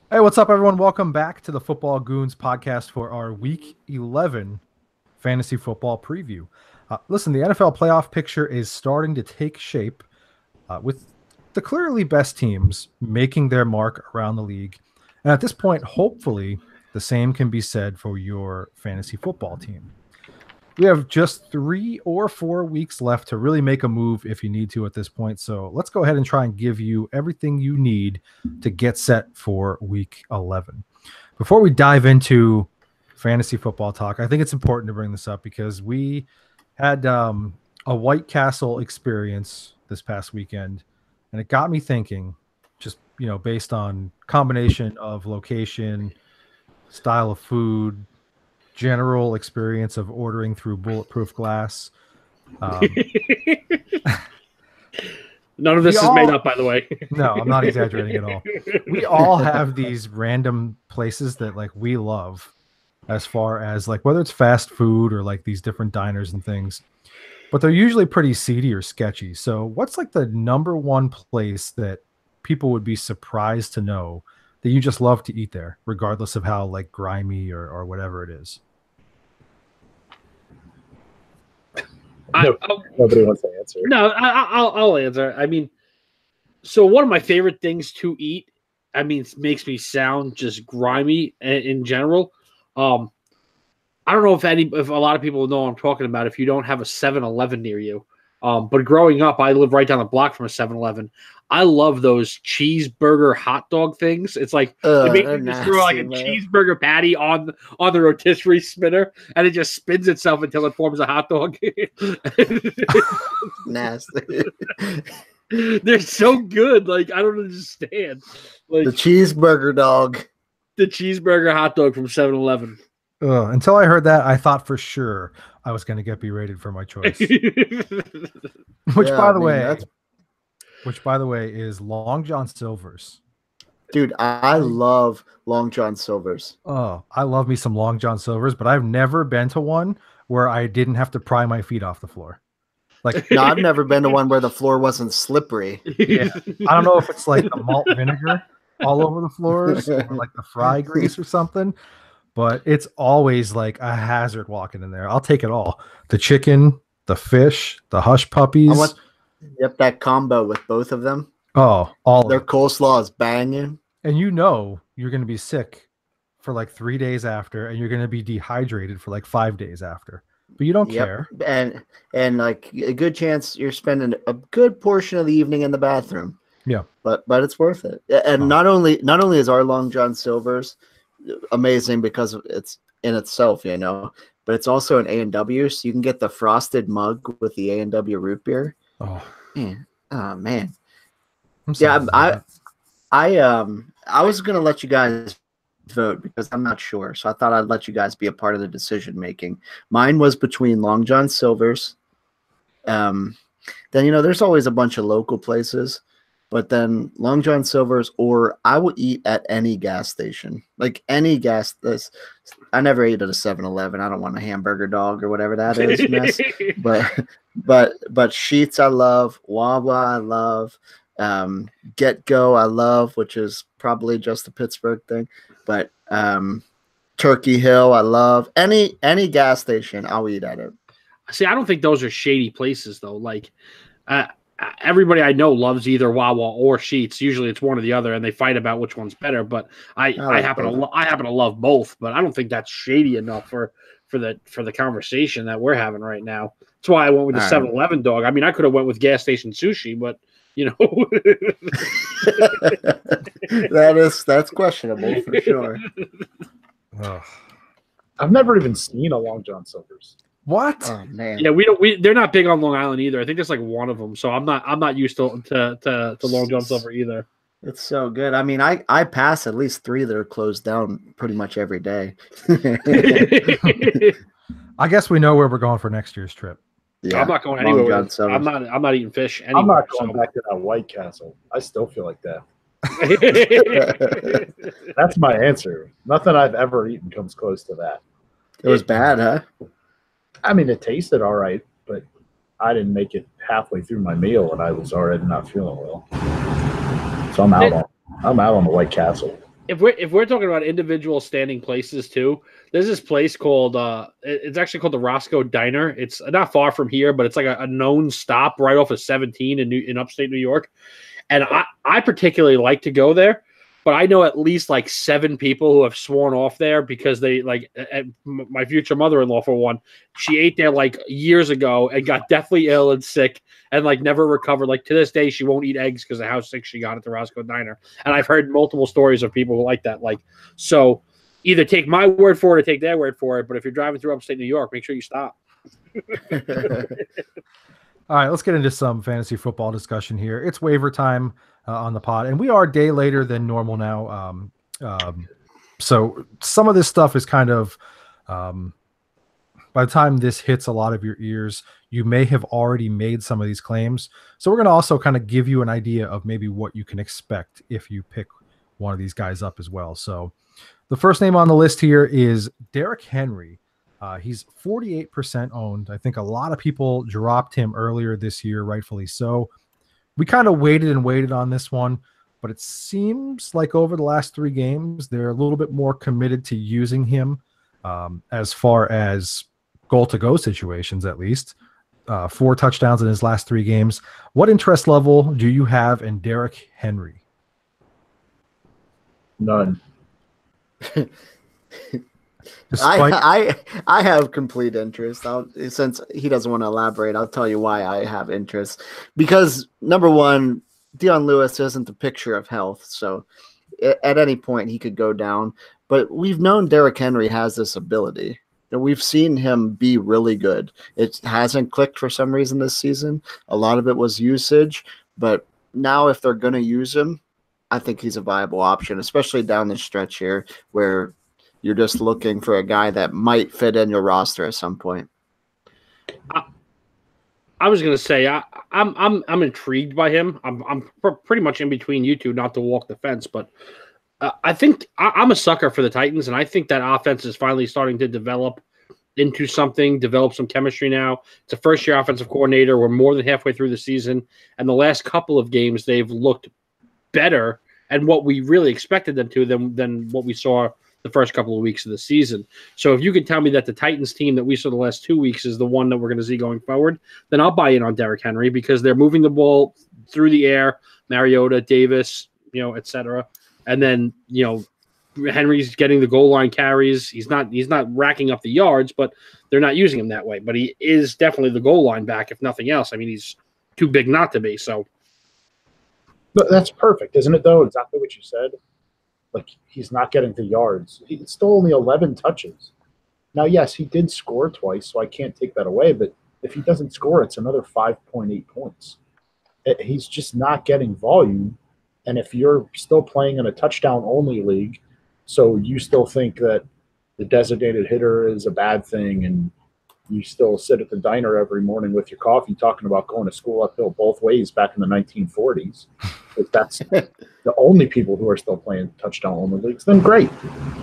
Hey, what's up, everyone? Welcome back to the Football Goons podcast for our Week 11 fantasy football preview. Listen, the NFL playoff picture is starting to take shape with the clearly best teams making their mark around the league. And at this point, hopefully, the same can be said for your fantasy football team. We have just 3 or 4 weeks left to really make a move if you need to at this point. So let's go ahead and try and give you everything you need to get set for week 11. Before we dive into fantasy football talk, I think it's important to bring this up because we had a White Castle experience this past weekend, and it got me thinking, just based on combination of location, style of food, general experience of ordering through bulletproof glass. Um, None of this is made up, by the way. No, I'm not exaggerating at all. We all have these random places that like we love, as far as like whether it's fast food or like these different diners and things, but they're usually pretty seedy or sketchy. So what's like the number one place that people would be surprised to know that you just love to eat there, regardless of how like grimy or whatever it is? Nobody wants to answer. No, I'll answer. I mean, so one of my favorite things to eat, I mean, it makes me sound just grimy in general. I don't know if a lot of people know what I'm talking about if you don't have a 7-Eleven near you. But growing up, I live right down the block from a 7-Eleven. I love those cheeseburger hot dog things. It's like they make you just throw like a cheeseburger patty on the rotisserie spinner, and it just spins itself until it forms a hot dog. Nasty. They're so good. Like I don't understand. Like the cheeseburger dog. The cheeseburger hot dog from 7-Eleven. Until I heard that, I thought for sure I was going to get berated for my choice. Which, by the way, is Long John Silver's. Dude, I love Long John Silver's. Oh, I love me some Long John Silver's, but I've never been to one where I didn't have to pry my feet off the floor. Like, no, I've never been to one where the floor wasn't slippery. Yeah. I don't know if it's like the malt vinegar all over the floors or like the fry grease or something, but it's always like a hazard walking in there. I'll take it all. The chicken, the fish, the hush puppies. Yep, that combo with both of them. Oh, all their coleslaw is banging. And you know you're going to be sick for like 3 days after, and you're going to be dehydrated for like 5 days after. But you don't care. And like a good chance you're spending a good portion of the evening in the bathroom. Yeah. But not worth it. And not only is our Long John Silver's amazing because it's in itself, but it's also an A&W, so you can get the frosted mug with the A&W root beer. Oh man. I was gonna let you guys vote because I'm not sure, so I thought I'd let you guys be a part of the decision making. Mine was between Long John Silver's. Then there's always a bunch of local places, but then Long John Silver's, or I will eat at any gas station, like any gas. I never ate at a 7-Eleven. I don't want a hamburger dog or whatever that is mess. But Sheetz I love, Wawa I love, Get Go I love, which is probably just a Pittsburgh thing. But Turkey Hill I love. Any gas station I'll eat at it. See, I don't think those are shady places though. Like everybody I know loves either Wawa or Sheetz. Usually it's one or the other, and they fight about which one's better. But I happen to love both. But I don't think that's shady enough for the conversation that we're having right now. That's why I went with the 7-Eleven dog. I mean, I could have went with gas station sushi, but that's questionable for sure. I've never even seen a Long John Silver's. What? Oh man. Yeah, they're not big on Long Island either. I think there's like one of them, so I'm not used to Long John Silver either. It's so good. I mean, I pass at least 3 that are closed down pretty much every day. I guess we know where we're going for next year's trip. Yeah, I'm not going anywhere. I'm not eating fish anymore. I'm not going back to that White Castle. I still feel like that. That's my answer. Nothing I've ever eaten comes close to that. It was bad, huh? I mean, it tasted all right, but I didn't make it halfway through my meal, and I was already not feeling well. So I'm out on the White Castle. if we're talking about individual standing places too, there's this place called it's actually called the Roscoe Diner. It's not far from here, but it's like a known stop right off of 17 in upstate New York. And I particularly like to go there, but I know at least like 7 people who have sworn off there because they like my future mother-in-law for one. She ate there like years ago and got deathly ill and sick and like never recovered. Like to this day, she won't eat eggs because of how sick she got at the Roscoe Diner. And I've heard multiple stories of people who like that. Like, so either take my word for it or take their word for it. But if you're driving through upstate New York, make sure you stop. All right, let's get into some fantasy football discussion here. It's waiver time on the pod, and we are a day later than normal now. So some of this stuff is kind of, by the time this hits a lot of your ears, you may have already made some of these claims. So we're going to also kind of give you an idea of maybe what you can expect if you pick one of these guys up as well. So the first name on the list here is Derrick Henry. He's 48% owned. I think a lot of people dropped him earlier this year, rightfully so. We kind of waited on this one, but it seems like over the last 3 games, they're a little bit more committed to using him as far as goal-to-go situations, at least. 4 touchdowns in his last 3 games. What interest level do you have in Derrick Henry? None. I have complete interest. Since he doesn't want to elaborate, I'll tell you why I have interest. Because number one, Dion Lewis isn't the picture of health, so at any point he could go down. But we've known Derrick Henry has this ability. And we've seen him be really good. It hasn't clicked for some reason this season. A lot of it was usage, but now if they're going to use him, I think he's a viable option, especially down the stretch here where you're just looking for a guy that might fit in your roster at some point. I was going to say I'm intrigued by him. I'm pretty much in between you two, not to walk the fence, but I think I'm a sucker for the Titans, and I think that offense is finally starting to develop into something, develop some chemistry now. It's a first-year offensive coordinator. We're more than halfway through the season, and the last couple of games they've looked better and what we really expected them to than what we saw the first couple of weeks of the season. So if you could tell me that the Titans team that we saw the last 2 weeks is the one that we're going to see going forward, then I'll buy in on Derrick Henry because they're moving the ball through the air, Mariota, Davis, et cetera. And then, Henry's getting the goal line carries. He's not racking up the yards, but they're not using him that way. But he is definitely the goal line back, if nothing else. I mean, he's too big not to be. So But that's perfect, isn't it, though? Exactly what you said. Like, he's not getting the yards. It's still only 11 touches. Now, yes, he did score twice, so I can't take that away. But if he doesn't score, it's another 5.8 points. He's just not getting volume. And if you're still playing in a touchdown-only league, so you still think that the designated hitter is a bad thing and you still sit at the diner every morning with your coffee talking about going to school uphill both ways back in the 1940s, if that's the only people who are still playing touchdown-only leagues, then great.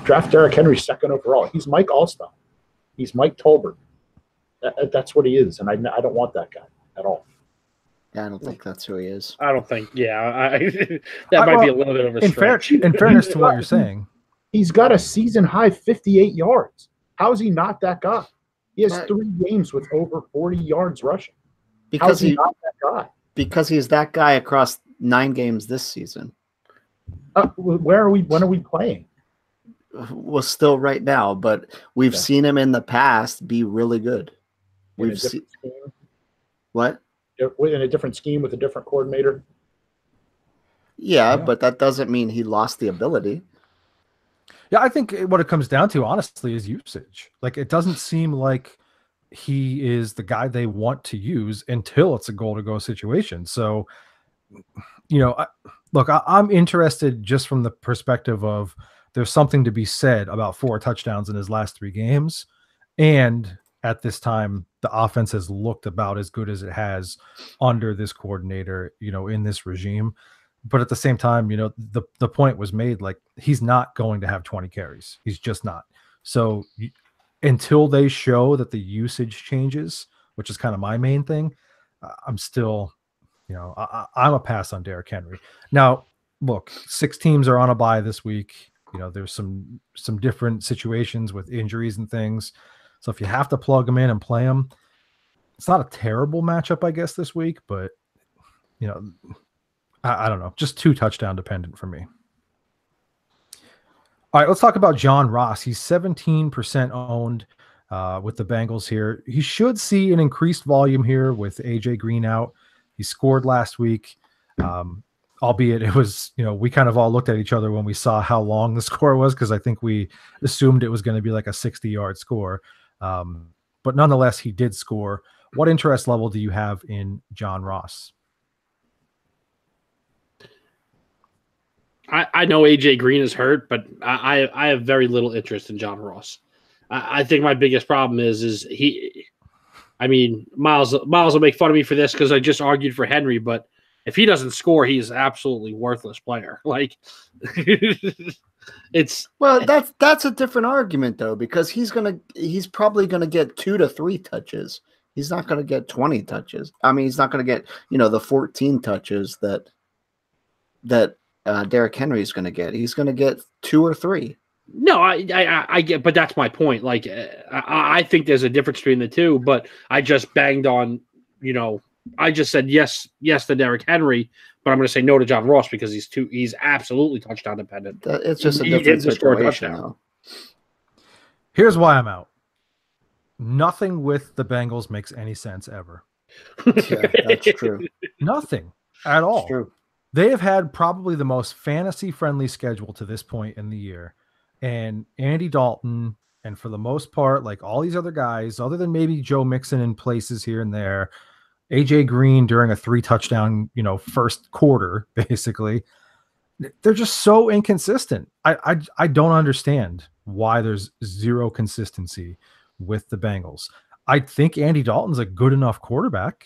Draft Derrick Henry second overall. He's Mike Allstott. He's Mike Tolbert. That's what he is, and I don't want that guy at all. Yeah, I don't think that's who he is. I don't think, that might be a little bit of a stretch. In fairness to what you're saying. He's got a season-high 58 yards. How is he not that guy? He has 3 games with over 40 yards rushing. Because he's not that guy. Because he's that guy across 9 games this season. When are we playing? Well, still right now, but we've seen him in the past be really good. We've seen what? In a different scheme with a different coordinator. Yeah, but that doesn't mean he lost the ability. Yeah, I think what it comes down to, honestly, is usage. Like, it doesn't seem like he is the guy they want to use until it's a goal-to-go situation. So, I'm interested just from the perspective of there's something to be said about 4 touchdowns in his last 3 games. And at this time, the offense has looked about as good as it has under this coordinator, in this regime. But at the same time, the point was made, like, he's not going to have 20 carries. He's just not. So until they show that the usage changes, which is kind of my main thing, I'm still, I'm a pass on Derrick Henry. Now, look, 6 teams are on a bye this week. There's some different situations with injuries and things. So if you have to plug him in and play him, it's not a terrible matchup, I guess, this week, but I don't know, just too touchdown dependent for me. All right, let's talk about John Ross. He's 17% owned with the Bengals here. He should see an increased volume here with AJ Green out. He scored last week, albeit it was, we kind of all looked at each other when we saw how long the score was, because I think we assumed it was going to be like a 60-yard score. But nonetheless, he did score. What interest level do you have in John Ross? I know AJ Green is hurt, but I have very little interest in John Ross. I think my biggest problem is he. I mean, Miles will make fun of me for this because I just argued for Henry, but if he doesn't score, he's an absolutely worthless player. Like, that's a different argument though, because he's probably gonna get 2 to 3 touches. He's not gonna get 20 touches. I mean, he's not gonna get the 14 touches that Derrick Henry is going to get. He's going to get 2 or 3. No, I get, but that's my point. Like, I think there's a difference between the two, but I just banged on, I just said yes to Derrick Henry, but I'm going to say no to John Ross because he's absolutely touchdown dependent. It's just a different situation. Though. Here's why I'm out. Nothing with the Bengals makes any sense ever. Yeah, that's true. Nothing at all. It's true. They have had probably the most fantasy-friendly schedule to this point in the year. And Andy Dalton, and for the most part, like all these other guys, other than maybe Joe Mixon in places here and there, AJ Green during a 3-touchdown, first quarter, basically, they're just so inconsistent. I don't understand why there's zero consistency with the Bengals. I think Andy Dalton's a good enough quarterback.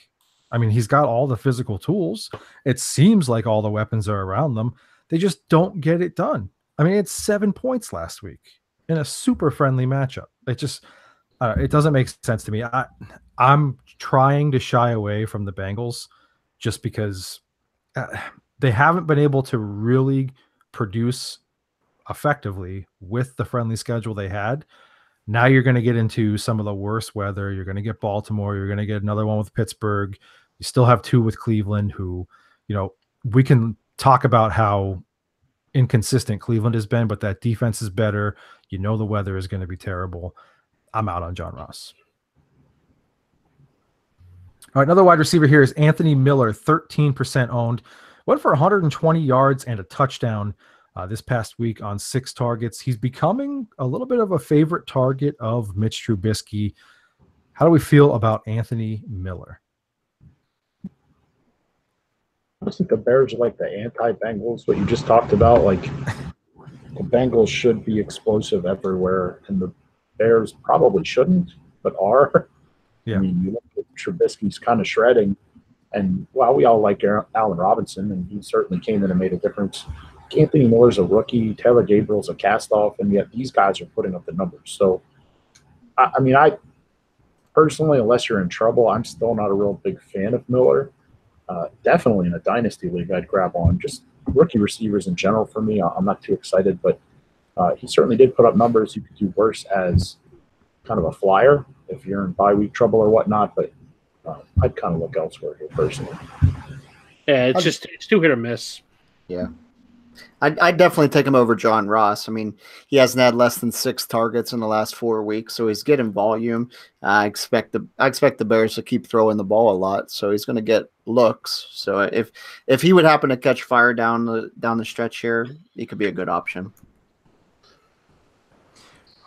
I mean, he's got all the physical tools. It seems like all the weapons are around them. They just don't get it done. I mean, it's 7 points last week in a super friendly matchup. It doesn't make sense to me. I'm trying to shy away from the Bengals just because they haven't been able to really produce effectively with the friendly schedule they had. Now you're going to get into some of the worst weather. You're going to get Baltimore. You're going to get another one with Pittsburgh. You still have 2 with Cleveland, who, we can talk about how inconsistent Cleveland has been, but that defense is better. The weather is going to be terrible. I'm out on John Ross. All right, another wide receiver here is Anthony Miller, 13% owned. Went for 120 yards and a touchdown this past week on 6 targets. He's becoming a little bit of a favorite target of Mitch Trubisky. How do we feel about Anthony Miller? I think the Bears are like the anti-Bengals, what you just talked about. Like, the Bengals should be explosive everywhere, and the Bears probably shouldn't, but are. Yeah. I mean, you look at Trubisky's kind of shredding, and, well, we all like Allen Robinson, and he certainly came in and made a difference. Anthony Miller's a rookie. Taylor Gabriel's a cast-off, and yet these guys are putting up the numbers. So, I personally, unless you're in trouble, I'm still not a real big fan of Miller. Definitely in a dynasty league, I'd grab on. Just rookie receivers in general for me, I'm not too excited, but he certainly did put up numbers. You could do worse as kind of a flyer if you're in bye week trouble or whatnot, but I'd kind of look elsewhere here personally. Yeah, it's too hit or miss. Yeah. I'd definitely take him over John Ross. I mean, he hasn't had less than 6 targets in the last 4 weeks, so he's getting volume. I expect the Bears to keep throwing the ball a lot, so he's going to get looks. So if he would happen to catch fire down the stretch here, he could be a good option.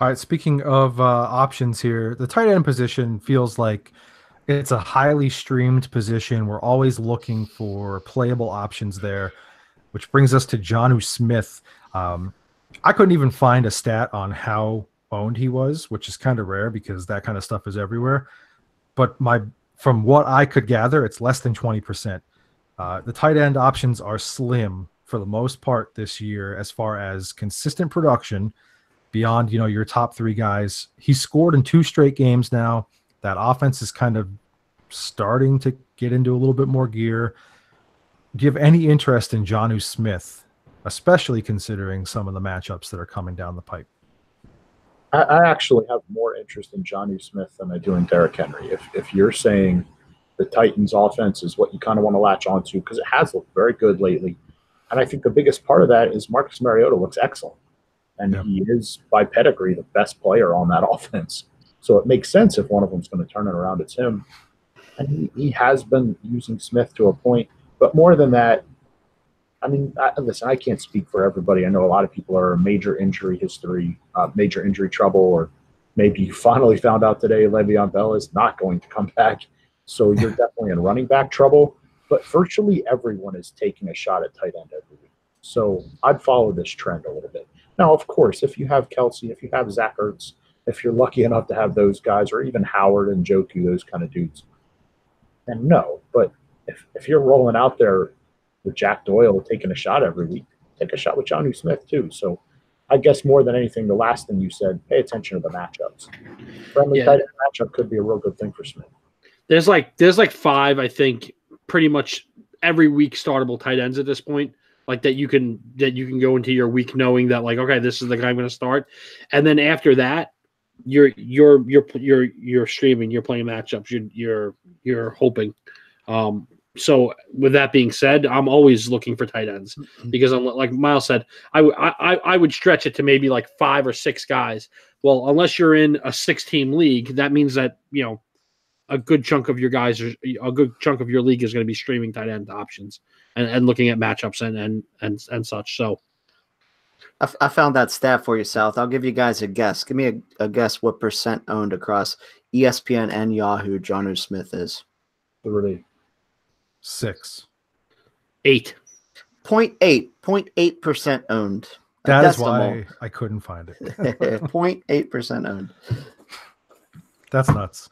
All right, speaking of options here, the tight end position feels like it's a highly streamed position. We're always looking for playable options there, which brings us to Jonnu Smith. I couldn't even find a stat on how owned he was, which is kind of rare because that kind of stuff is everywhere. But from what I could gather, it's less than 20%. The tight end options are slim for the most part this year as far as consistent production beyond, your top 3 guys. He's scored in 2 straight games now. That offense is kind of starting to get into a little bit more gear. Do you have any interest in Jonnu Smith especially considering some of the matchups that are coming down the pipe. I actually have more interest in Jonnu Smith than I do in Derrick Henry. If you're saying the Titans offense is what you kind of want to latch onto, because it has looked very good lately. And I think the biggest part of that is Marcus Mariota looks excellent. And he is, by pedigree, the best player on that offense. So it makes sense if one of them's going to turn it around, it's him. And he has been using Smith to a point. But more than that, I mean, listen, I can't speak for everybody. I know a lot of people are major injury history, major injury trouble, or maybe you finally found out today Le'Veon Bell is not going to come back. So you're definitely in running back trouble. But virtually everyone is taking a shot at tight end every week. So I'd follow this trend a little bit. Now, of course, if you have Kelsey, if you have Zach Ertz, if you're lucky enough to have those guys, or even Howard and Njoku, those kind of dudes, then no. But if you're rolling out there with Jack Doyle taking a shot every week, take a shot with Jonnu Smith too. So I guess more than anything, the last thing you said, pay attention to the matchups. Friendly tight end matchup could be a real good thing for Smith. There's like 5, I think, pretty much every week startable tight ends at this point. Like that you can go into your week knowing that, like, okay, this is the guy I'm going to start, and then after that, you're streaming, you're playing matchups, you're hoping. So with that being said, I'm always looking for tight ends because I'm like Miles said, I would stretch it to maybe like 5 or 6 guys. Well, unless you're in a 6-team league, that means that a good chunk of your guys, a good chunk of your league is going to be streaming tight end options and looking at matchups and such. So I found that stat for you, South. I'll give you guys a guess. Give me a guess what percent owned across ESPN and Yahoo Jonnu Smith is. 6. 8. 0.8% owned. That is why I couldn't find it. 0.8% owned. That's nuts.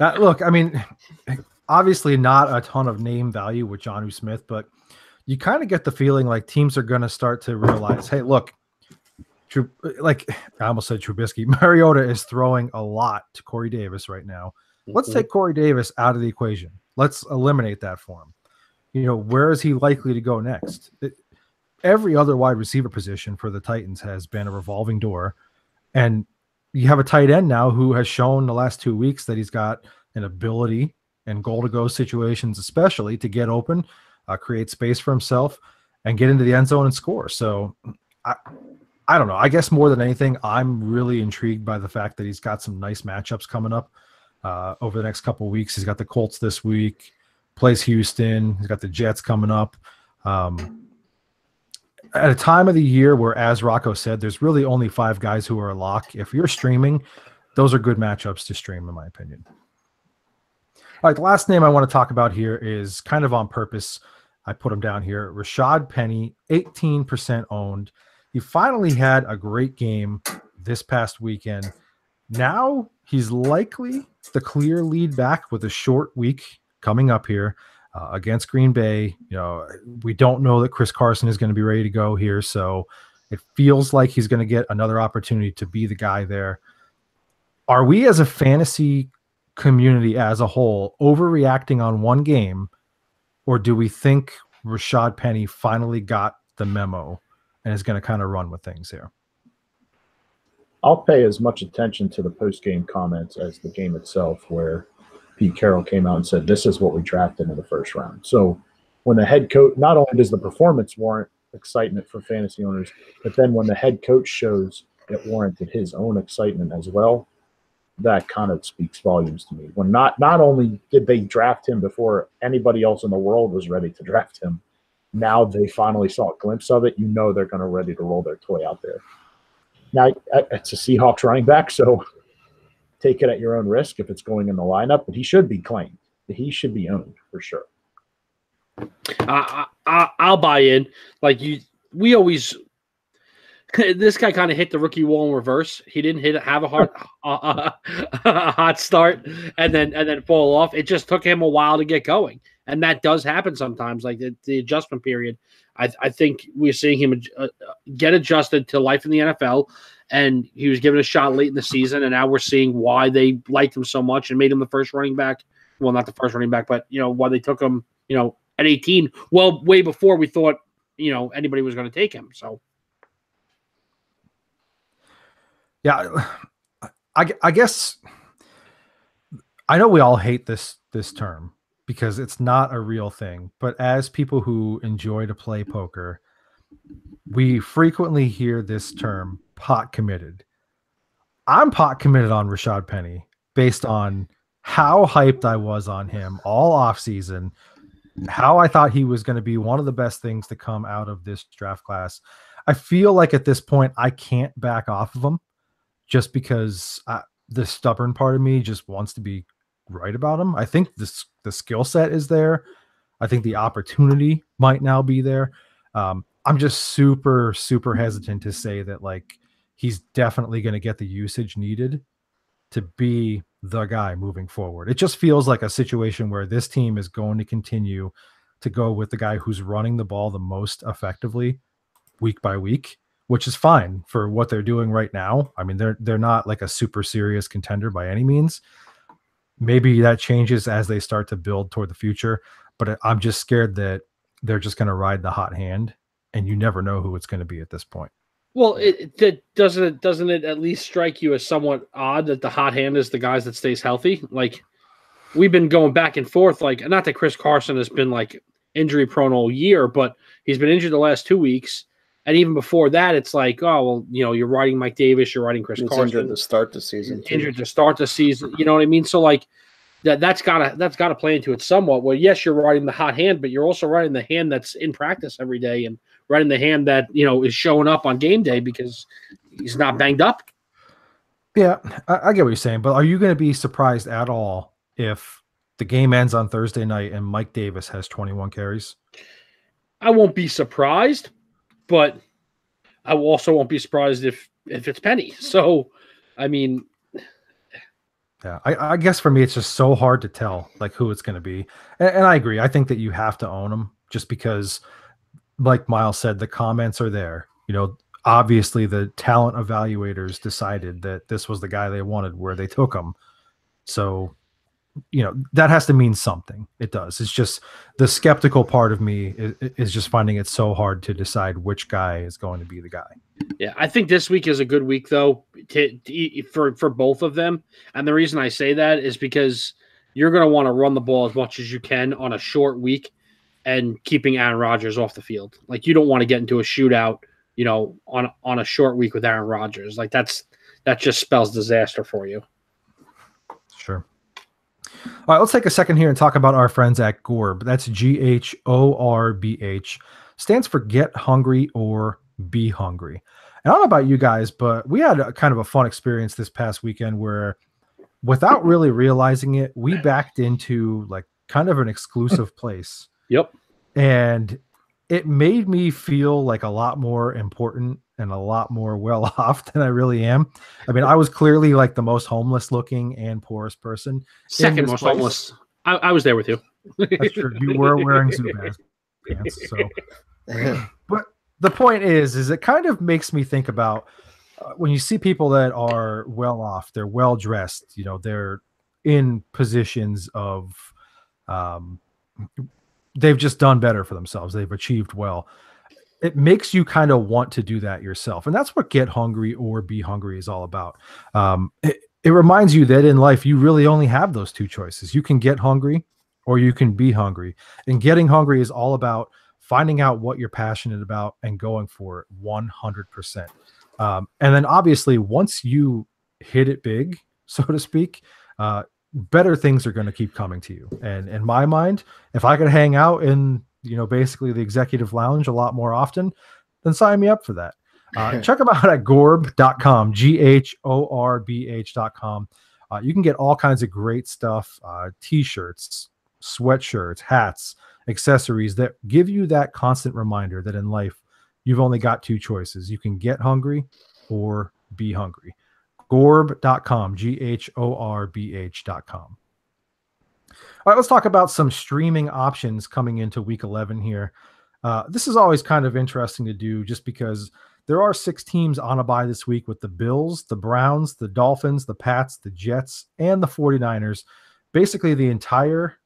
Look, I mean, obviously not a ton of name value with Jonnu Smith, but you kind of get the feeling like teams are going to start to realize, hey, look, like I almost said Trubisky, Mariota is throwing a lot to Corey Davis right now. Let's take Corey Davis out of the equation. Let's eliminate that for him. Where is he likely to go next? Every other wide receiver position for the Titans has been a revolving door. And you have a tight end now who has shown the last 2 weeks that he's got an ability in goal-to-go situations, especially to get open, create space for himself, and get into the end zone and score. So I don't know. I guess more than anything, I'm really intrigued by the fact that he's got some nice matchups coming up over the next couple of weeks. He's got the Colts this week, plays Houston. He's got the Jets coming up. At a time of the year where, as Rocco said, there's really only 5 guys who are a lock. If you're streaming, those are good matchups to stream, in my opinion. All right, the last name I want to talk about here is kind of on purpose. I put him down here. Rashad Penny, 18% owned. He finally had a great game this past weekend. Now he's likely the clear lead back with a short week coming up here against Green Bay. We don't know that Chris Carson is going to be ready to go here, so it feels like he's going to get another opportunity to be the guy there. Are we as a fantasy community as a whole overreacting on one game, or do we think Rashad Penny finally got the memo and is going to kind of run with things here? I'll pay as much attention to the post-game comments as the game itself, where Pete Carroll came out and said, this is what we drafted in the first round. So when the head coach, not only does the performance warrant excitement for fantasy owners, but then when the head coach shows it warranted his own excitement as well, that kind of speaks volumes to me. When not only did they draft him before anybody else in the world was ready to draft him, now they finally saw a glimpse of it. They're going to ready to roll their toy out there. Now, it's a Seahawks running back, so take it at your own risk if it's going in the lineup, but he should be claimed. He should be owned for sure. I'll buy in. We always – this guy kind of hit the rookie wall in reverse. He didn't have a hot start and then fall off. It just took him a while to get going, and that does happen sometimes. Like the adjustment period, I think we're seeing him get adjusted to life in the NFL, and he was given a shot late in the season, and now we're seeing why they liked him so much and made him the first running back. Well, not the first running back, but why they took him, at 18. Well, way before we thought anybody was going to take him. So yeah, I guess I know we all hate this term because it's not a real thing, but as people who enjoy to play poker, we frequently hear this term pot committed. I'm pot committed on Rashad Penny based on how hyped I was on him all offseason, how I thought he was going to be one of the best things to come out of this draft class. I feel like at this point I can't back off of him just because the stubborn part of me just wants to be right about him. I think the skill set is there. I think the opportunity might now be there. I'm just super, super hesitant to say that like he's definitely going to get the usage needed to be the guy moving forward. It just feels like a situation where this team is going to continue to go with the guy who's running the ball the most effectively week by week, which is fine for what they're doing right now. I mean, they're not like a super serious contender by any means. Maybe that changes as they start to build toward the future, but I'm just scared that they're just going to ride the hot hand, and you never know who it's going to be at this point. Well, doesn't it at least strike you as somewhat odd that the hot hand is the guys that stays healthy? Like we've been going back and forth, like not that Chris Carson has been like injury prone all year, but he's been injured the last 2 weeks. And even before that, it's like, oh, well, you're riding Mike Davis, you're riding Chris Carson. Injured to start the season. Injured to start the season. You know what I mean? So like that's gotta play into it somewhat. Well, yes, you're riding the hot hand, but you're also riding the hand that's in practice every day and riding the hand that is showing up on game day because he's not banged up. Yeah, I get what you're saying, but are you going to be surprised at all if the game ends on Thursday night and Mike Davis has 21 carries? I won't be surprised, but I also won't be surprised if it's Penny. So, I mean, yeah, I guess for me, it's just so hard to tell like who it's going to be. And I agree. I think that you have to own him just because, like Miles said, the comments are there. Obviously the talent evaluators decided that this was the guy they wanted where they took him. So, that has to mean something. It does. It's just the skeptical part of me is just finding it so hard to decide which guy is going to be the guy. Yeah, I think this week is a good week though for both of them. And the reason I say that is because you're going to want to run the ball as much as you can on a short week and keeping Aaron Rodgers off the field. Like you don't want to get into a shootout, on a short week with Aaron Rodgers. Like that just spells disaster for you. Sure. All right, let's take a second here and talk about our friends at Gorb. That's GHORBH. Stands for Get Hungry or Be Hungry. And I don't know about you guys, but we had kind of a fun experience this past weekend where, without really realizing it, we backed into like kind of an exclusive place. Yep. And it made me feel like a lot more important and a lot more well off than I really am. I mean, I was clearly like the most homeless looking and poorest person. Second most homeless. I was there with you. That's true. You were wearing Zubaz pants. So, but the point is it kind of makes me think about when you see people that are well off, they're well dressed, they're in positions of, they've just done better for themselves. They've achieved well. It makes you kind of want to do that yourself. And that's what Get Hungry or Be Hungry is all about. It reminds you that in life, you really only have those two choices. You can get hungry or you can be hungry. And getting hungry is all about finding out what you're passionate about and going for it 100%. And then obviously, once you hit it big, so to speak, better things are going to keep coming to you. And in my mind, if I could hang out in, basically the executive lounge a lot more often, then sign me up for that. Check them out at gorb.com, GHORBH.com. You can get all kinds of great stuff, t-shirts, sweatshirts, hats, accessories that give you that constant reminder that in life, you've only got two choices. You can get hungry or be hungry. Gorb.com, GHORBH.com. All right, let's talk about some streaming options coming into week 11 here. This is always kind of interesting to do just because there are 6 teams on a bye this week with the Bills, the Browns, the Dolphins, the Pats, the Jets, and the 49ers. Basically, the entire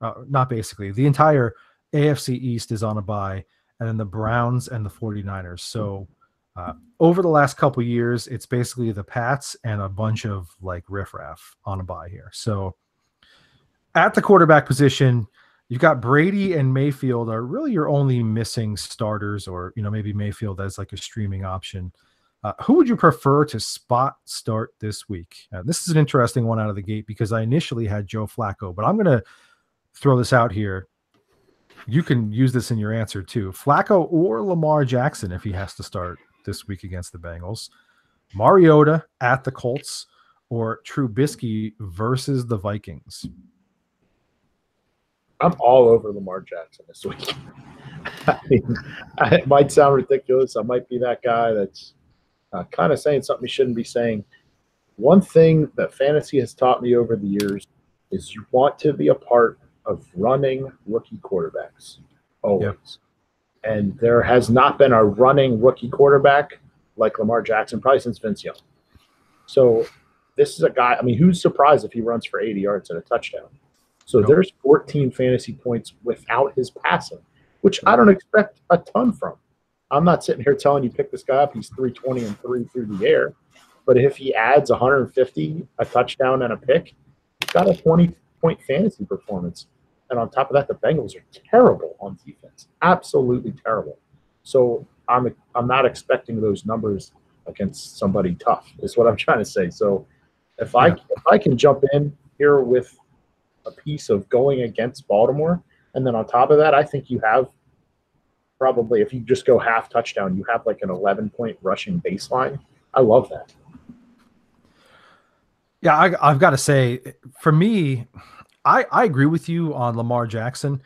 AFC East is on a bye. and then the Browns and the 49ers. So over the last couple years, it's basically the Pats and a bunch of like riffraff on a bye here. So at the quarterback position, you've got Brady and Mayfield are really your only missing starters, or maybe Mayfield as like a streaming option. Who would you prefer to spot start this week? This is an interesting one out of the gate because I initially had Joe Flacco, but I'm going to throw this out here. You can use this in your answer too. Flacco or Lamar Jackson if he has to start this week against the Bengals. Mariota at the Colts or Trubisky versus the Vikings. I'm all over Lamar Jackson this week. I mean, it might sound ridiculous. I might be that guy that's kind of saying something he shouldn't be saying. One thing that fantasy has taught me over the years is you want to be a part of running rookie quarterbacks always. Yep. And there has not been a running rookie quarterback like Lamar Jackson probably since Vince Young. So this is a guy, I mean, who's surprised if he runs for 80 yards and a touchdown? So there's 14 fantasy points without his passing, which I don't expect a ton from. I'm not sitting here telling you pick this guy up. He's 320 and 3 through the air. But if he adds 150, a touchdown, and a pick, he's got a 20-point fantasy performance. And on top of that, the Bengals are terrible on defense, absolutely terrible. So I'm not expecting those numbers against somebody tough. Is what I'm trying to say. So if I can jump in here with a piece of going against Baltimore, and then on top of that, I think you have probably, if you just go half touchdown, you have like an 11-point rushing baseline. I love that. Yeah, I've got to say, for me, I agree with you on Lamar Jackson,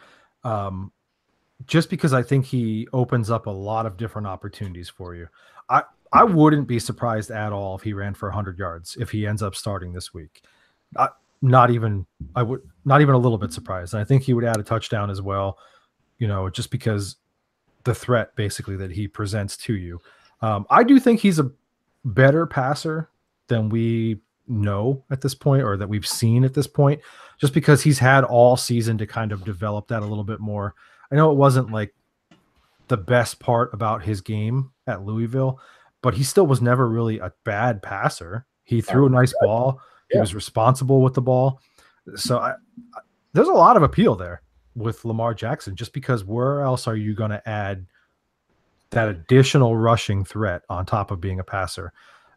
just because I think he opens up a lot of different opportunities for you. I wouldn't be surprised at all if he ran for 100 yards if he ends up starting this week. Not even a little bit surprised. And I think he would add a touchdown as well, just because the threat basically that he presents to you. I do think he's a better passer than we know at this point, or that we've seen at this point, just because he's had all season to kind of develop that a little bit more. I know it wasn't like the best part about his game at Louisville, but he still was never really a bad passer. He threw a nice ball. He was responsible with the ball. So there's a lot of appeal there with Lamar Jackson, just because where else are you going to add that additional rushing threat on top of being a passer?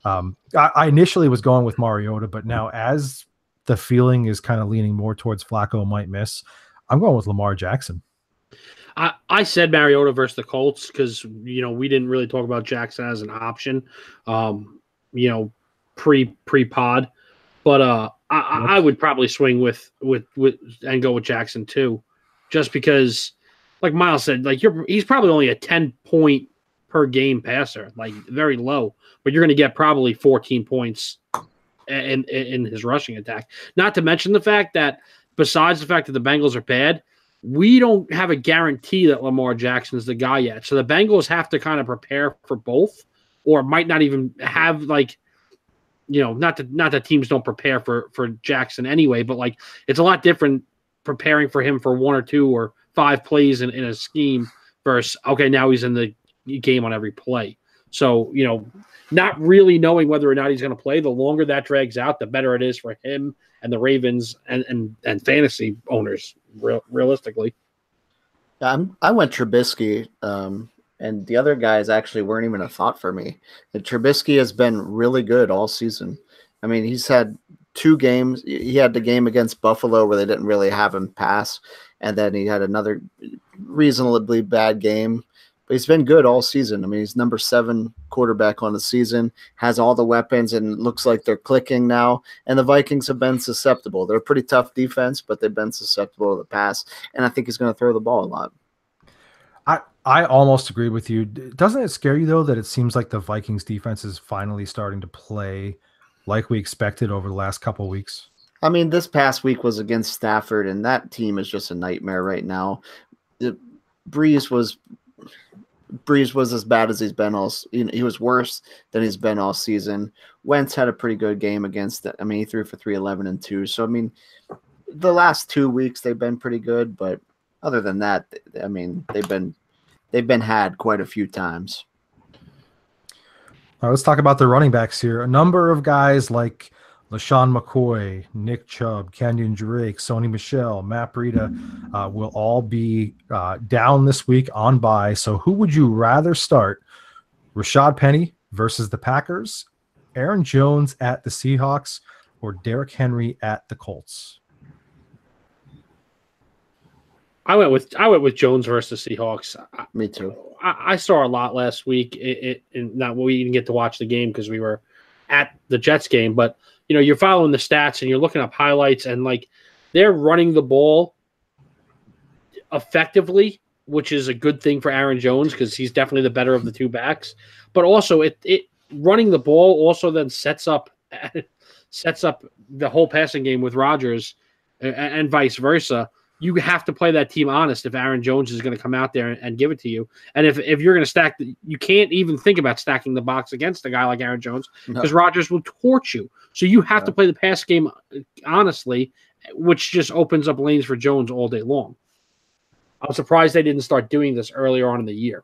I initially was going with Mariota, but now as the feeling is kind of leaning more towards Flacco might miss, I'm going with Lamar Jackson. I said Mariota versus the Colts because, we didn't really talk about Jackson as an option, pre-pod. But I would probably swing with and go with Jackson too, just because, like Miles said, like he's probably only a 10-point per game passer, like very low, but you're going to get probably 14 points in his rushing attack. Not to mention the fact that besides the fact that the Bengals are bad, we don't have a guarantee that Lamar Jackson is the guy yet. So the Bengals have to kind of prepare for both, or might not even have not that teams don't prepare for Jackson anyway, but like it's a lot different preparing for him for 1 or 2 or 5 plays in a scheme versus, okay, now he's in the game on every play. So, not really knowing whether or not he's going to play, the longer that drags out, the better it is for him and the Ravens and fantasy owners, realistically. I went Trubisky, and the other guys actually weren't even a thought for me. And Trubisky has been really good all season. I mean, he's had 2 games. He had the game against Buffalo where they didn't really have him pass, and then he had another reasonably bad game. But he's been good all season. I mean, he's number 7 quarterback on the season, has all the weapons, and it looks like they're clicking now. And the Vikings have been susceptible. They're a pretty tough defense, but they've been susceptible to the pass. And I think he's going to throw the ball a lot. I almost agree with you. Doesn't it scare you, though, that it seems like the Vikings defense is finally starting to play like we expected over the last couple of weeks? I mean, this past week was against Stafford, and that team is just a nightmare right now. Breeze was as bad as he's been all. He was worse than he's been all season. Wentz had a pretty good game against it. I mean, he threw for 311 and 2. So I mean, the last 2 weeks they've been pretty good, but other than that, I mean, they've been they've been had quite a few times. All right, let's talk about the running backs here. A number of guys like LaShawn McCoy, Nick Chubb, Kenyon Drake, Sony Michel, Matt Breida will all be down this week on bye. So who would you rather start? Rashad Penny versus the Packers, Aaron Jones at the Seahawks, or Derrick Henry at the Colts? I went with Jones versus Seahawks. Me too. I saw a lot last week. Not we didn't get to watch the game because we were at the Jets game, but you're following the stats and you're looking up highlights, and like they're running the ball effectively, which is a good thing for Aaron Jones because he's definitely the better of the two backs. But also, it running the ball also then sets up the whole passing game with Rodgers and vice versa. You have to play that team honest if Aaron Jones is going to come out there and give it to you. And if you're going to stack, you can't even think about stacking the box against a guy like Aaron Jones because Rodgers will torch you. So you have to play the pass game honestly, which just opens up lanes for Jones all day long. I'm surprised they didn't start doing this earlier on in the year.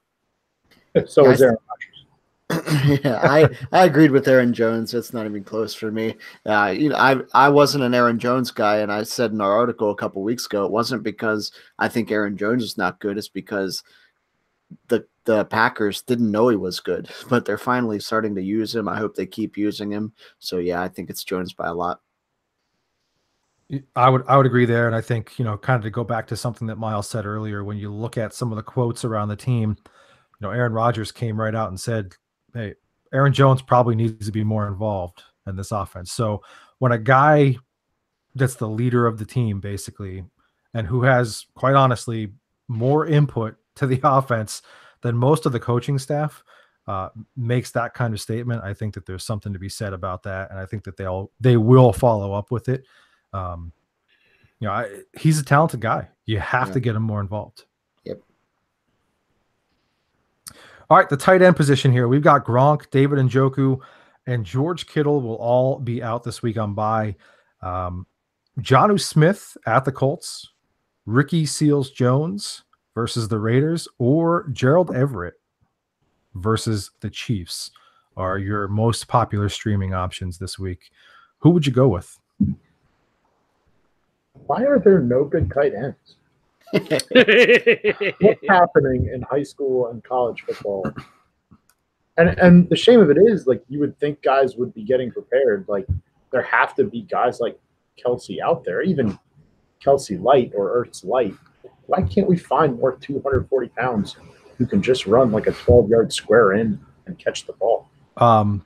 So is Aaron Rodgers. Yeah, I agreed with Aaron Jones. It's not even close for me. I wasn't an Aaron Jones guy, and I said in our article a couple weeks ago, it wasn't because I think Aaron Jones is not good. It's because the Packers didn't know he was good, but they're finally starting to use him. I hope they keep using him. So yeah, I think it's Jones by a lot. I would agree there, and I think kind of to go back to something that Miles said earlier, when you look at some of the quotes around the team, Aaron Rodgers came right out and said, hey, Aaron Jones probably needs to be more involved in this offense. So when a guy that's the leader of the team, basically, and who has, quite honestly, more input to the offense than most of the coaching staff, makes that kind of statement, I think that there's something to be said about that. And I think that they will follow up with it. He's a talented guy. You have to get him more involved. Yep. All right, the tight end position here. We've got Gronk, David Njoku, and George Kittle will all be out this week on bye. Jonnu Smith at the Colts, Ricky Seals-Jones versus the Raiders, or Gerald Everett versus the Chiefs are your most popular streaming options this week. Who would you go with? Why are there no good tight ends? What's happening in high school and college football? And the shame of it is, like, you would think guys would be getting prepared. Like, there have to be guys like Kelsey out there, even Kelsey Light or Ertz Light. Why can't we find more 240 pounds who can just run like a 12-yard square in and catch the ball?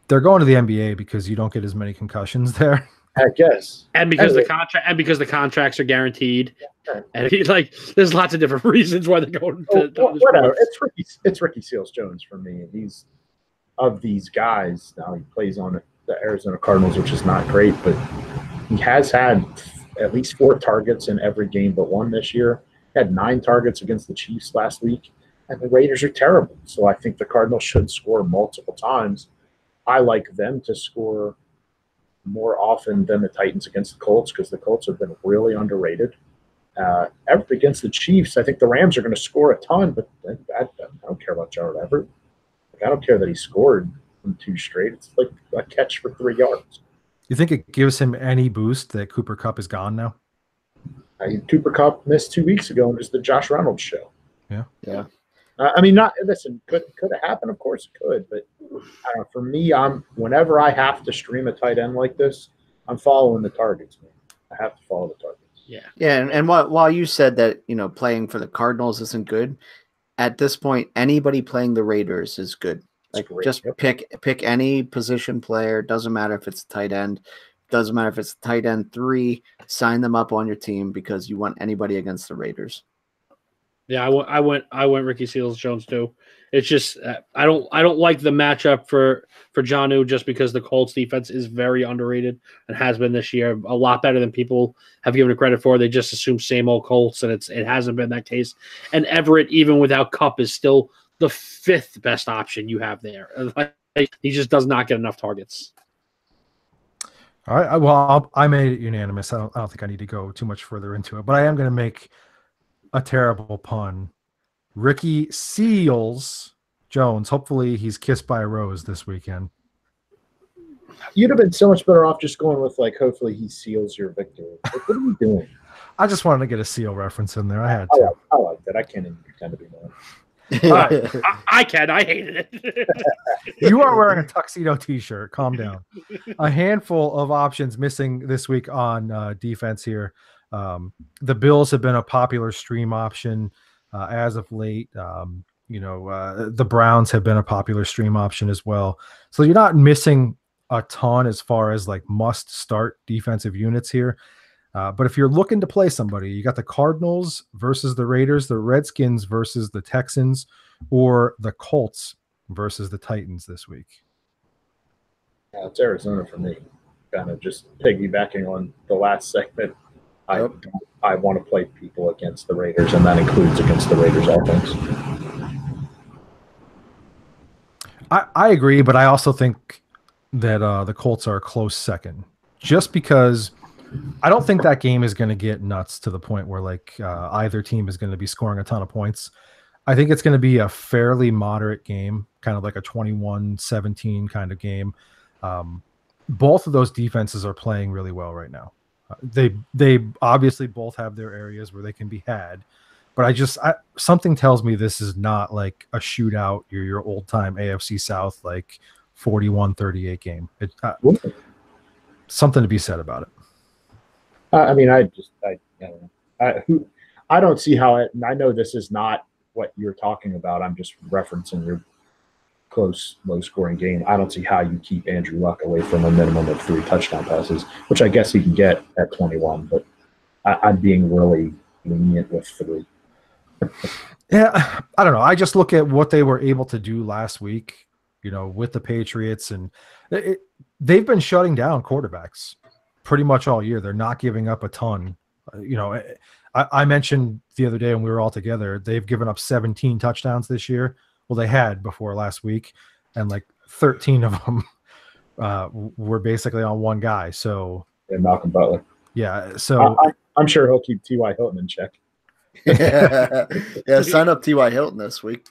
They're going to the NBA because you don't get as many concussions there. I guess. And because the contracts are guaranteed. Yeah. And there's lots of different reasons why they're going to whatever. It's Ricky Seals-Jones for me. He's of these guys. Now he plays on the Arizona Cardinals, which is not great, but he has had at least 4 targets in every game but one this year. He had 9 targets against the Chiefs last week, and the Raiders are terrible. So I think the Cardinals should score multiple times. I like them to score more often than the Titans against the Colts because the Colts have been really underrated. Everett against the Chiefs, I think the Rams are going to score a ton, but I don't care about Gerald Everett. I don't care that he scored from 2 straight. It's like a catch for 3 yards. You think it gives him any boost that Cooper Kupp is gone now? Cooper Kupp missed 2 weeks ago and it was the Josh Reynolds show. Yeah. Could it happen? Of course it could, but I don't know, for me, whenever I have to stream a tight end like this, I'm following the targets, man. I have to follow the targets. Yeah, and while you said that playing for the Cardinals isn't good, at this point, anybody playing the Raiders is good. Just pick any position player. Doesn't matter if it's tight end. Doesn't matter if it's tight end 3. Sign them up on your team because you want anybody against the Raiders. Yeah, I went Ricky Seals-Jones too. It's just I don't like the matchup for Jonnu just because the Colts defense is very underrated and has been this year, a lot better than people have given it credit for. They just assume same old Colts, and it hasn't been that case. And Everett, even without Kupp, is still the 5th best option you have there. He just does not get enough targets. All right. Well, I made it unanimous. I don't think I need to go too much further into it, but I am going to make a terrible pun Ricky Seals Jones. Hopefully he's kissed by a rose this weekend. You'd have been so much better off just going with like, hopefully he seals your victory. Like, what are you doing? I just wanted to get a seal reference in there. I had to. I like that. I can't even pretend to be mad. Right. I can. I hated it. You are wearing a tuxedo T-shirt. Calm down. A handful of options missing this week on defense here. The Bills have been a popular stream option as of late. The Browns have been a popular stream option as well. So you're not missing a ton as far as like must start defensive units here. But if you're looking to play somebody, you got the Cardinals versus the Raiders, the Redskins versus the Texans, or the Colts versus the Titans this week. Yeah, it's Arizona for me. Kind of just piggybacking on the last segment. Yep. I want to play people against the Raiders, and that includes against the Raiders offense. I agree, but I also think that the Colts are a close second, just because I don't think that game is going to get nuts to the point where like either team is going to be scoring a ton of points. I think it's going to be a fairly moderate game, kind of like a 21-17 kind of game. Both of those defenses are playing really well right now. They obviously both have their areas where they can be had, but something tells me this is not like a shootout, your old time AFC South like 41-38 game. Something to be said about it. I don't know. I don't see how it. I know this is not what you're talking about. I'm just referencing your close, low-scoring game. I don't see how you keep Andrew Luck away from a minimum of 3 touchdown passes, which I guess he can get at 21. But I'm being really lenient with 3. Yeah, I don't know. I just look at what they were able to do last week, with the Patriots, and they've been shutting down quarterbacks pretty much all year. They're not giving up a ton. I mentioned the other day when we were all together, they've given up 17 touchdowns this year. Well, they had before last week, and like 13 of them were basically on one guy. So and Malcolm Butler. Yeah. So I'm sure he'll keep T.Y. Hilton in check. Yeah, sign up T.Y. Hilton this week.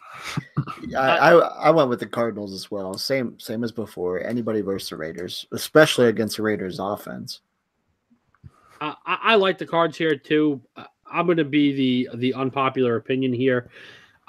I went with the Cardinals as well. Same as before. Anybody versus the Raiders, especially against the Raiders offense. I like the Cards here too. I'm going to be the unpopular opinion here.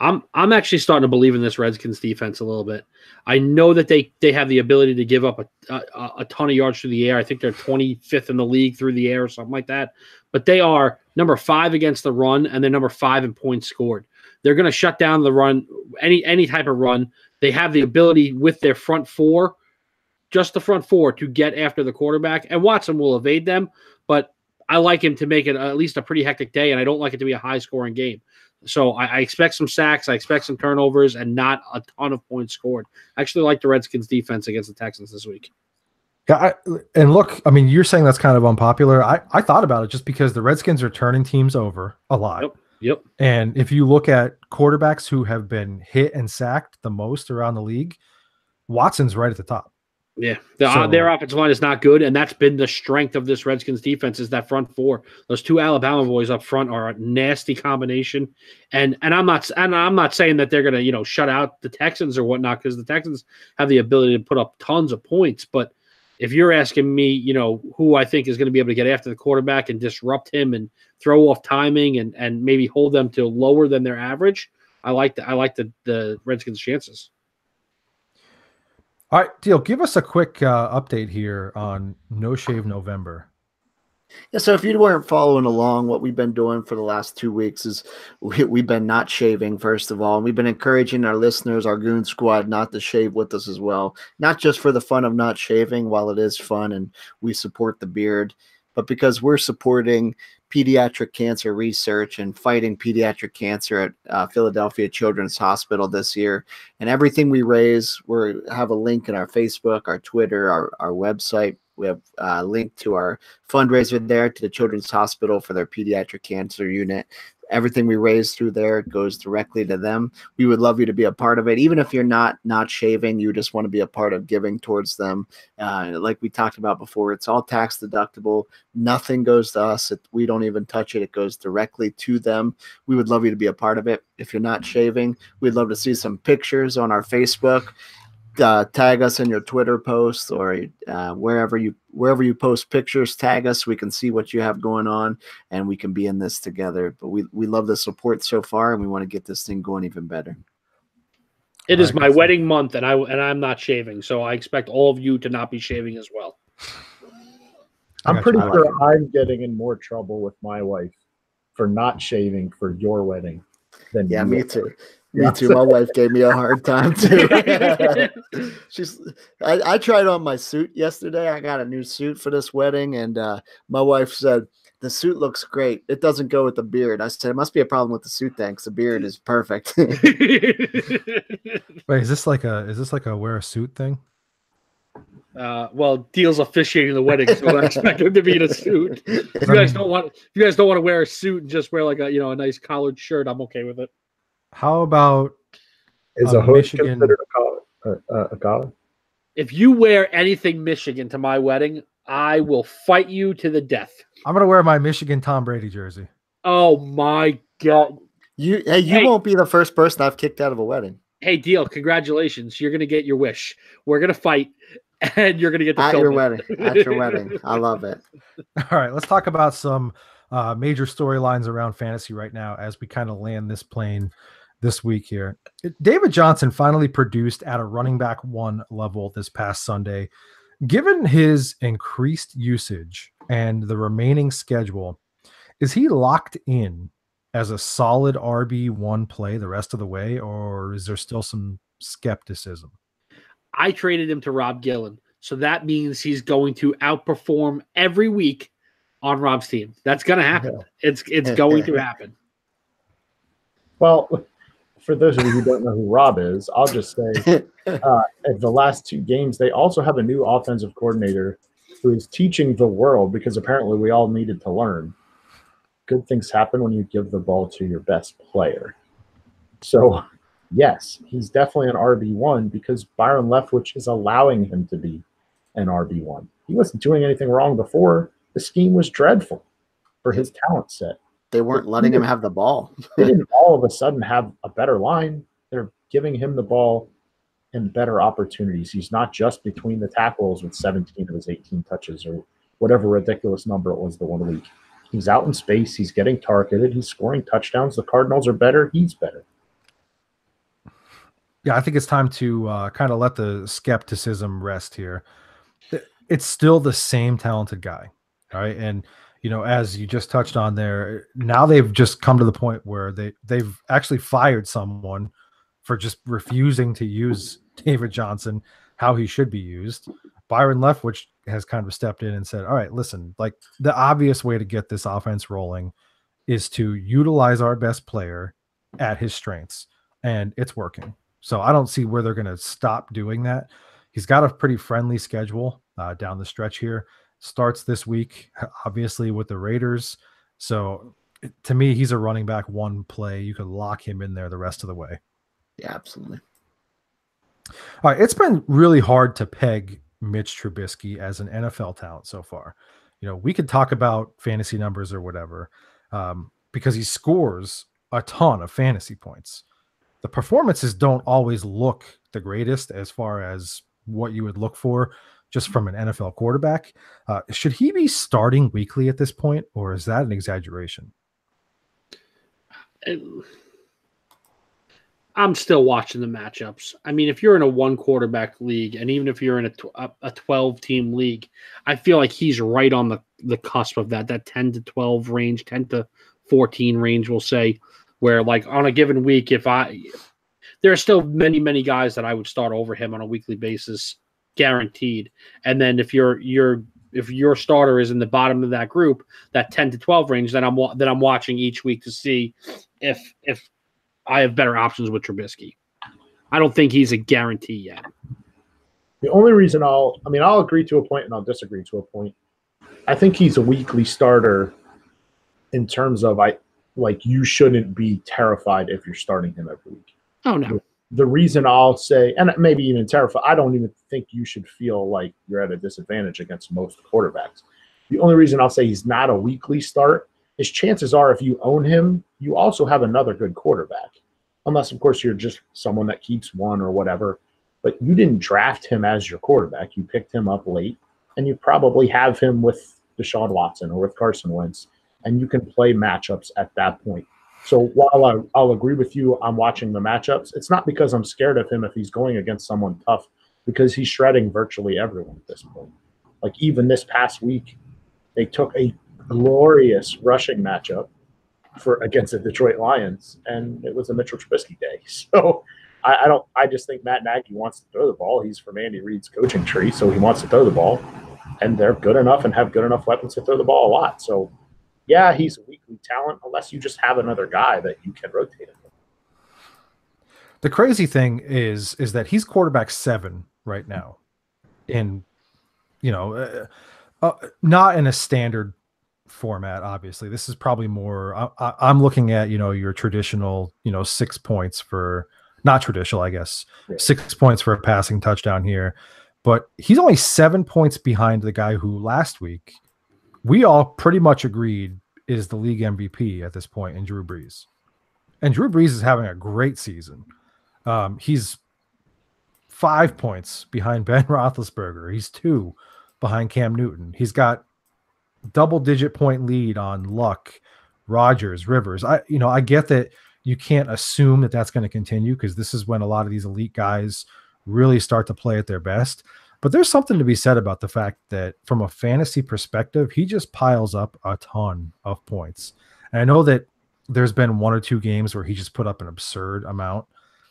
I'm actually starting to believe in this Redskins defense a little bit. I know that they have the ability to give up a ton of yards through the air. I think they're 25th in the league through the air or something like that. But they are number 5 against the run, and they're number 5 in points scored. They're going to shut down the run, any type of run. They have the ability with their front 4, just the front 4, to get after the quarterback. And Watson will evade them, but I like him to make it at least a pretty hectic day, and I don't like it to be a high-scoring game. So I expect some sacks, I expect some turnovers, and not a ton of points scored. I actually like the Redskins defense against the Texans this week. Yeah, and look, I mean, you're saying that's kind of unpopular. I thought about it just because the Redskins are turning teams over a lot. Yep. And if you look at quarterbacks who have been hit and sacked the most around the league, Watson's right at the top. Yeah, their offensive line is not good, and that's been the strength of this Redskins defense is that front 4. Those 2 Alabama boys up front are a nasty combination, and I'm not saying that they're gonna shut out the Texans or whatnot, because the Texans have the ability to put up tons of points. But if you're asking me, who I think is going to be able to get after the quarterback and disrupt him and throw off timing and maybe hold them to lower than their average, I like the Redskins' chances. All right, Deal, give us a quick update here on No Shave November. Yeah, so if you weren't following along, what we've been doing for the last 2 weeks is we've been not shaving, first of all. And we've been encouraging our listeners, our Goon Squad, not to shave with us as well. Not just for the fun of not shaving, while it is fun and we support the beard, but because we're supporting pediatric cancer research and fighting pediatric cancer at Philadelphia Children's Hospital this year. And everything we raise, we have a link in our Facebook, our Twitter, our website. We have a link to our fundraiser there to the Children's Hospital for their pediatric cancer unit. everything we raise through there goes directly to them. We would love you to be a part of it. Even if you're not shaving, you just want to be a part of giving towards them. Like we talked about before, it's all tax deductible. Nothing goes to us. We don't even touch it. It goes directly to them. We would love you to be a part of it. If you're not shaving, we'd love to see some pictures on our Facebook. Tag us in your Twitter posts or wherever you post pictures, tag us. We can see what you have going on and we can be in this together. But we love the support so far and we want to get this thing going even better. It is my wedding month and I'm not shaving, so I expect all of you to not be shaving as well. I'm pretty sure I'm getting in more trouble with my wife for not shaving for your wedding than you. Me too. Me too. My wife gave me a hard time too. I tried on my suit yesterday. I got a new suit for this wedding, and my wife said the suit looks great. It doesn't go with the beard. I said it must be a problem with the suit then, because the beard is perfect. Wait, is this like a wear a suit thing? Well, Deal's officiating the wedding, so I expect him to be in a suit. If you guys don't want to wear a suit and just wear like a nice collared shirt, I'm okay with it. How about is a hood considered a collar? If you wear anything Michigan to my wedding, I will fight you to the death. I'm gonna wear my Michigan Tom Brady jersey. Oh my God! You won't be the first person I've kicked out of a wedding. Hey, Deal, congratulations! You're gonna get your wish. We're gonna fight, and you're gonna get the at your wedding. At your wedding, I love it. All right, let's talk about some major storylines around fantasy right now as we kind of land this plane this week here. David Johnson finally produced at a running back 1 level this past Sunday. Given his increased usage and the remaining schedule, is he locked in as a solid RB1 play the rest of the way, or is there still some skepticism? I traded him to Rob Gillen, so that means he's going to outperform every week on Rob's team. That's going to happen. It's going to happen. Well, for those of you who don't know who Rob is, I'll just say at the last 2 games, they also have a new offensive coordinator who is teaching the world, because apparently we all needed to learn. Good things happen when you give the ball to your best player. So, yes, he's definitely an RB1 because Byron Leftwich is allowing him to be an RB1. He wasn't doing anything wrong before. The scheme was dreadful for his talent set. They weren't letting him have the ball. They didn't all of a sudden have a better line. They're giving him the ball and better opportunities. He's not just between the tackles with 17 of his 18 touches or whatever ridiculous number it was the 1 week. He's out in space. He's getting targeted. He's scoring touchdowns. The Cardinals are better. He's better. Yeah, I think it's time to kind of let the skepticism rest here. It's still the same talented guy, all right? And as you just touched on there, now they've just come to the point where they've actually fired someone for just refusing to use David Johnson how he should be used. Byron Leftwich has kind of stepped in and said, all right, listen, like the obvious way to get this offense rolling is to utilize our best player at his strengths, and it's working. So I don't see where they're going to stop doing that. He's got a pretty friendly schedule down the stretch here. Starts this week, obviously, with the Raiders. So to me, he's a running back 1 play. You could lock him in there the rest of the way. Yeah, absolutely. All right, it's been really hard to peg Mitch Trubisky as an NFL talent so far. We could talk about fantasy numbers or whatever because he scores a ton of fantasy points. The performances don't always look the greatest as far as what you would look for just from an NFL quarterback. Should he be starting weekly at this point, or is that an exaggeration? I'm still watching the matchups. I mean, if you're in a 1 quarterback league, and even if you're in a 12-team league, I feel like he's right on the cusp of that 10 to 12 range, 10 to 14 range, we'll say, where like on a given week, there are still many, many guys that I would start over him on a weekly basis, guaranteed. And then if your starter is in the bottom of that group, that 10 to 12 range, then I'm watching each week to see if I have better options with Trubisky. I don't think he's a guarantee yet. The only reason I'll agree to a point and I'll disagree to a point. I think he's a weekly starter in terms of like you shouldn't be terrified if you're starting him every week. Oh no. The reason I'll say, and maybe even terrified, I don't even think you should feel like you're at a disadvantage against most quarterbacks. The only reason I'll say he's not a weekly start is chances are if you own him, you also have another good quarterback. Unless, of course, you're just someone that keeps one or whatever. But you didn't draft him as your quarterback. You picked him up late, and you probably have him with Deshaun Watson or with Carson Wentz, and you can play matchups at that point. So while I'll agree with you, I'm watching the matchups. It's not because I'm scared of him if he's going against someone tough, because he's shredding virtually everyone at this point. Like even this past week, they took a glorious rushing matchup against the Detroit Lions, and it was a Mitchell Trubisky day. So I just think Matt Nagy wants to throw the ball. He's from Andy Reid's coaching tree, so he wants to throw the ball, and they're good enough and have good enough weapons to throw the ball a lot. So yeah, he's a weekly talent unless you just have another guy that you can rotate him. The crazy thing is that he's quarterback 7 right now, in not in a standard format. Obviously, this is probably more. I'm looking at your traditional 6 points for not traditional, I guess 6 points for a passing touchdown here, but he's only 7 points behind the guy who last week we all pretty much agreed is the league MVP at this point in Drew Brees. And Drew Brees is having a great season. He's 5 points behind Ben Roethlisberger. He's 2 behind Cam Newton. He's got double-digit point lead on Luck, Rodgers, Rivers. I get that you can't assume that that's going to continue because this is when a lot of these elite guys really start to play at their best. But there's something to be said about the fact that from a fantasy perspective, he just piles up a ton of points. And I know that there's been 1 or 2 games where he just put up an absurd amount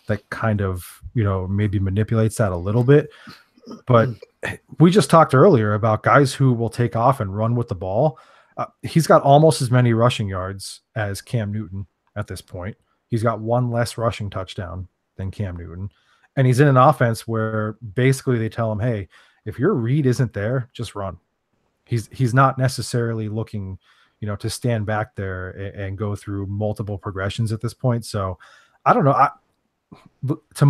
that kind of, maybe manipulates that a little bit. But we just talked earlier about guys who will take off and run with the ball. He's got almost as many rushing yards as Cam Newton at this point. He's got 1 less rushing touchdown than Cam Newton. And he's in an offense where basically they tell him, hey, if your read isn't there, just run. He's not necessarily looking, to stand back there and go through multiple progressions at this point. So I don't know.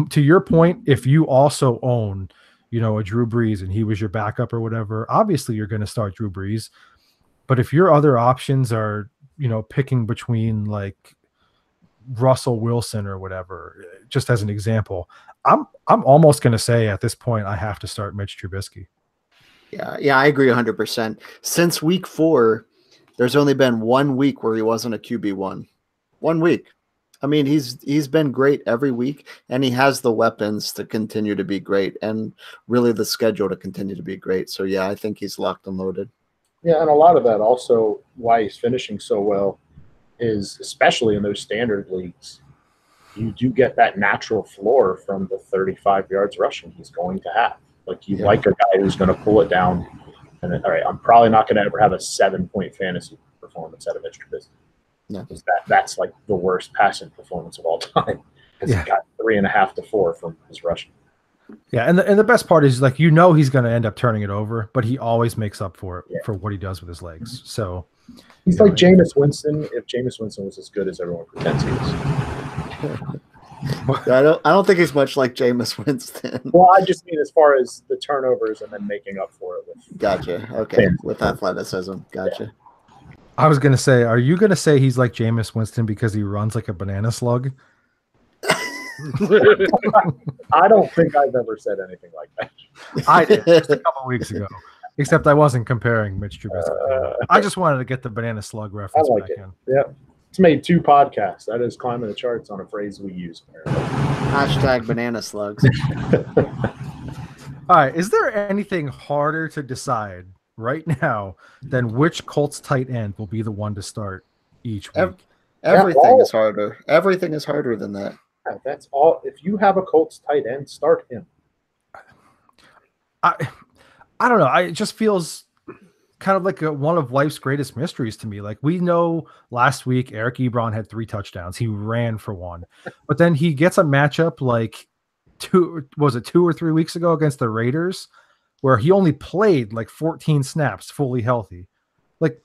To your point, if you also own, a Drew Brees and he was your backup or whatever, obviously you're going to start Drew Brees. But if your other options are, picking between like Russell Wilson or whatever, just as an example, I'm almost going to say at this point I have to start Mitch Trubisky. Yeah, I agree 100%. Since week 4, there's only been 1 week where he wasn't a QB1. 1 week. I mean, he's been great every week, and he has the weapons to continue to be great, and really the schedule to continue to be great. So yeah, I think he's locked and loaded. Yeah, and a lot of that also why he's finishing so well is, especially in those standard leagues, you do get that natural floor from the 35 yards rushing he's going to have. Like you like a guy who's going to pull it down. And all right, I'm probably not going to ever have a 7-point fantasy performance out of Mitch Trubisky. Yeah. That's like the worst passing performance of all time. Because he got 3.5 to 4 from his rushing. Yeah, and the best part is like he's going to end up turning it over, but he always makes up for it for what he does with his legs. So he's like Jameis Winston if Jameis Winston was as good as everyone pretends he is. I don't think he's much like Jameis Winston. Well, I just mean as far as the turnovers and then making up for it with. Gotcha. Okay, with athleticism. Gotcha. Yeah. I was going to say, are you going to say he's like Jameis Winston because he runs like a banana slug? I don't think I've ever said anything like that. I did just a couple weeks ago, except I wasn't comparing Mitch Trubisky. I just wanted to get the banana slug reference back in. Yeah. It's made 2 podcasts. That is climbing the charts on a phrase we use. Hashtag banana slugs. All right. Is there anything harder to decide right now than which Colts tight end will be the one to start each week? Everything is harder. Everything is harder than that. That's all. If you have a Colts tight end, start him. I don't know. It just feels kind of like one of life's greatest mysteries to me. Like we know last week, Eric Ebron had 3 touchdowns. He ran for 1, but then he gets a matchup like 2 or 3 weeks ago against the Raiders where he only played like 14 snaps fully healthy. Like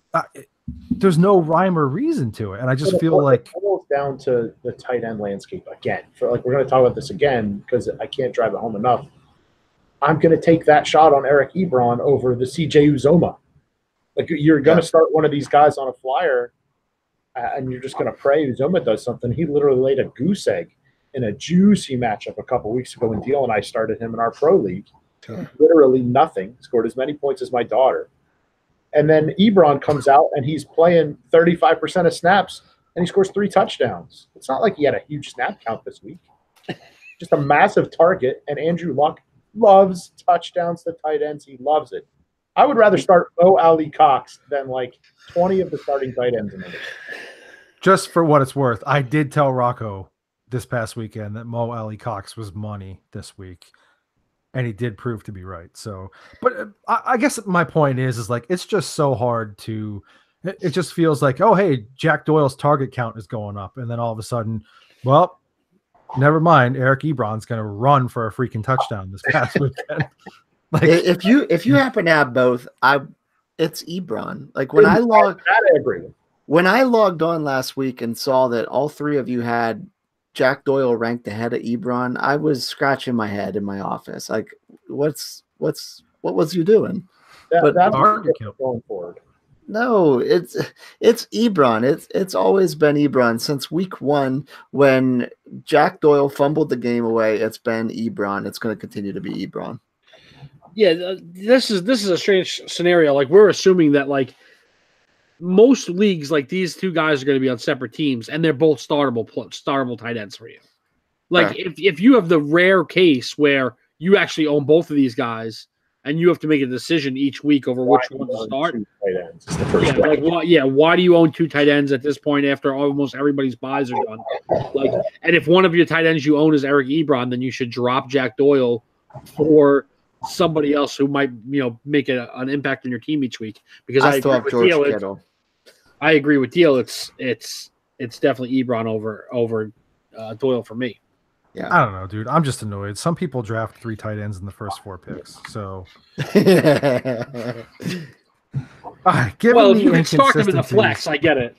there's no rhyme or reason to it. And I just feel like it boils down to the tight end landscape again. We're going to talk about this again because I can't drive it home enough. I'm going to take that shot on Eric Ebron over the CJ Uzoma. Like, you're going to start one of these guys on a flyer, and you're just going to pray Uzoma does something. He literally laid a goose egg in a juicy matchup a couple weeks ago when Deal and I started him in our pro league. Sure. Literally nothing. Scored as many points as my daughter. And then Ebron comes out, and he's playing 35% of snaps, and he scores 3 touchdowns. It's not like he had a huge snap count this week. Just a massive target, and Andrew Luck loves touchdowns to tight ends. He loves it. I would rather start Mo Ali Cox than like 20 of the starting tight ends in the league. Just for what it's worth, I did tell Rocco this past weekend that Mo Ali Cox was money this week, and he did prove to be right. So, but I guess my point is like, it's just so hard to, it just feels like, oh, hey, Jack Doyle's target count is going up. And then all of a sudden, well, never mind, Eric Ebron's going to run for a freaking touchdown this past weekend. Like, if you happen to have both, it's Ebron. Like when I agree with. When I logged on last week and saw that all 3 of you had Jack Doyle ranked ahead of Ebron, I was scratching my head in my office. Like, what was you doing? That's going forward. No, it's Ebron. It's always been Ebron since week 1 when Jack Doyle fumbled the game away. It's been Ebron. It's going to continue to be Ebron. Yeah, this is a strange scenario. Like, we're assuming that like most leagues, like these 2 guys are going to be on separate teams, and they're both startable tight ends for you. Like, right. if you have the rare case where you actually own both of these guys, and you have to make a decision each week over which one to start. Why do you own 2 tight ends at this point after almost everybody's buys are done? Like, and if one of your tight ends you own is Eric Ebron, then you should drop Jack Doyle for somebody else who might, make an impact on your team each week. Because I still have George Kittle. I agree with Deal. It's definitely Ebron over Doyle for me. Yeah, I don't know, dude. I'm just annoyed. Some people draft 3 tight ends in the first 4 picks. So, if you can start them in the flex, I get it.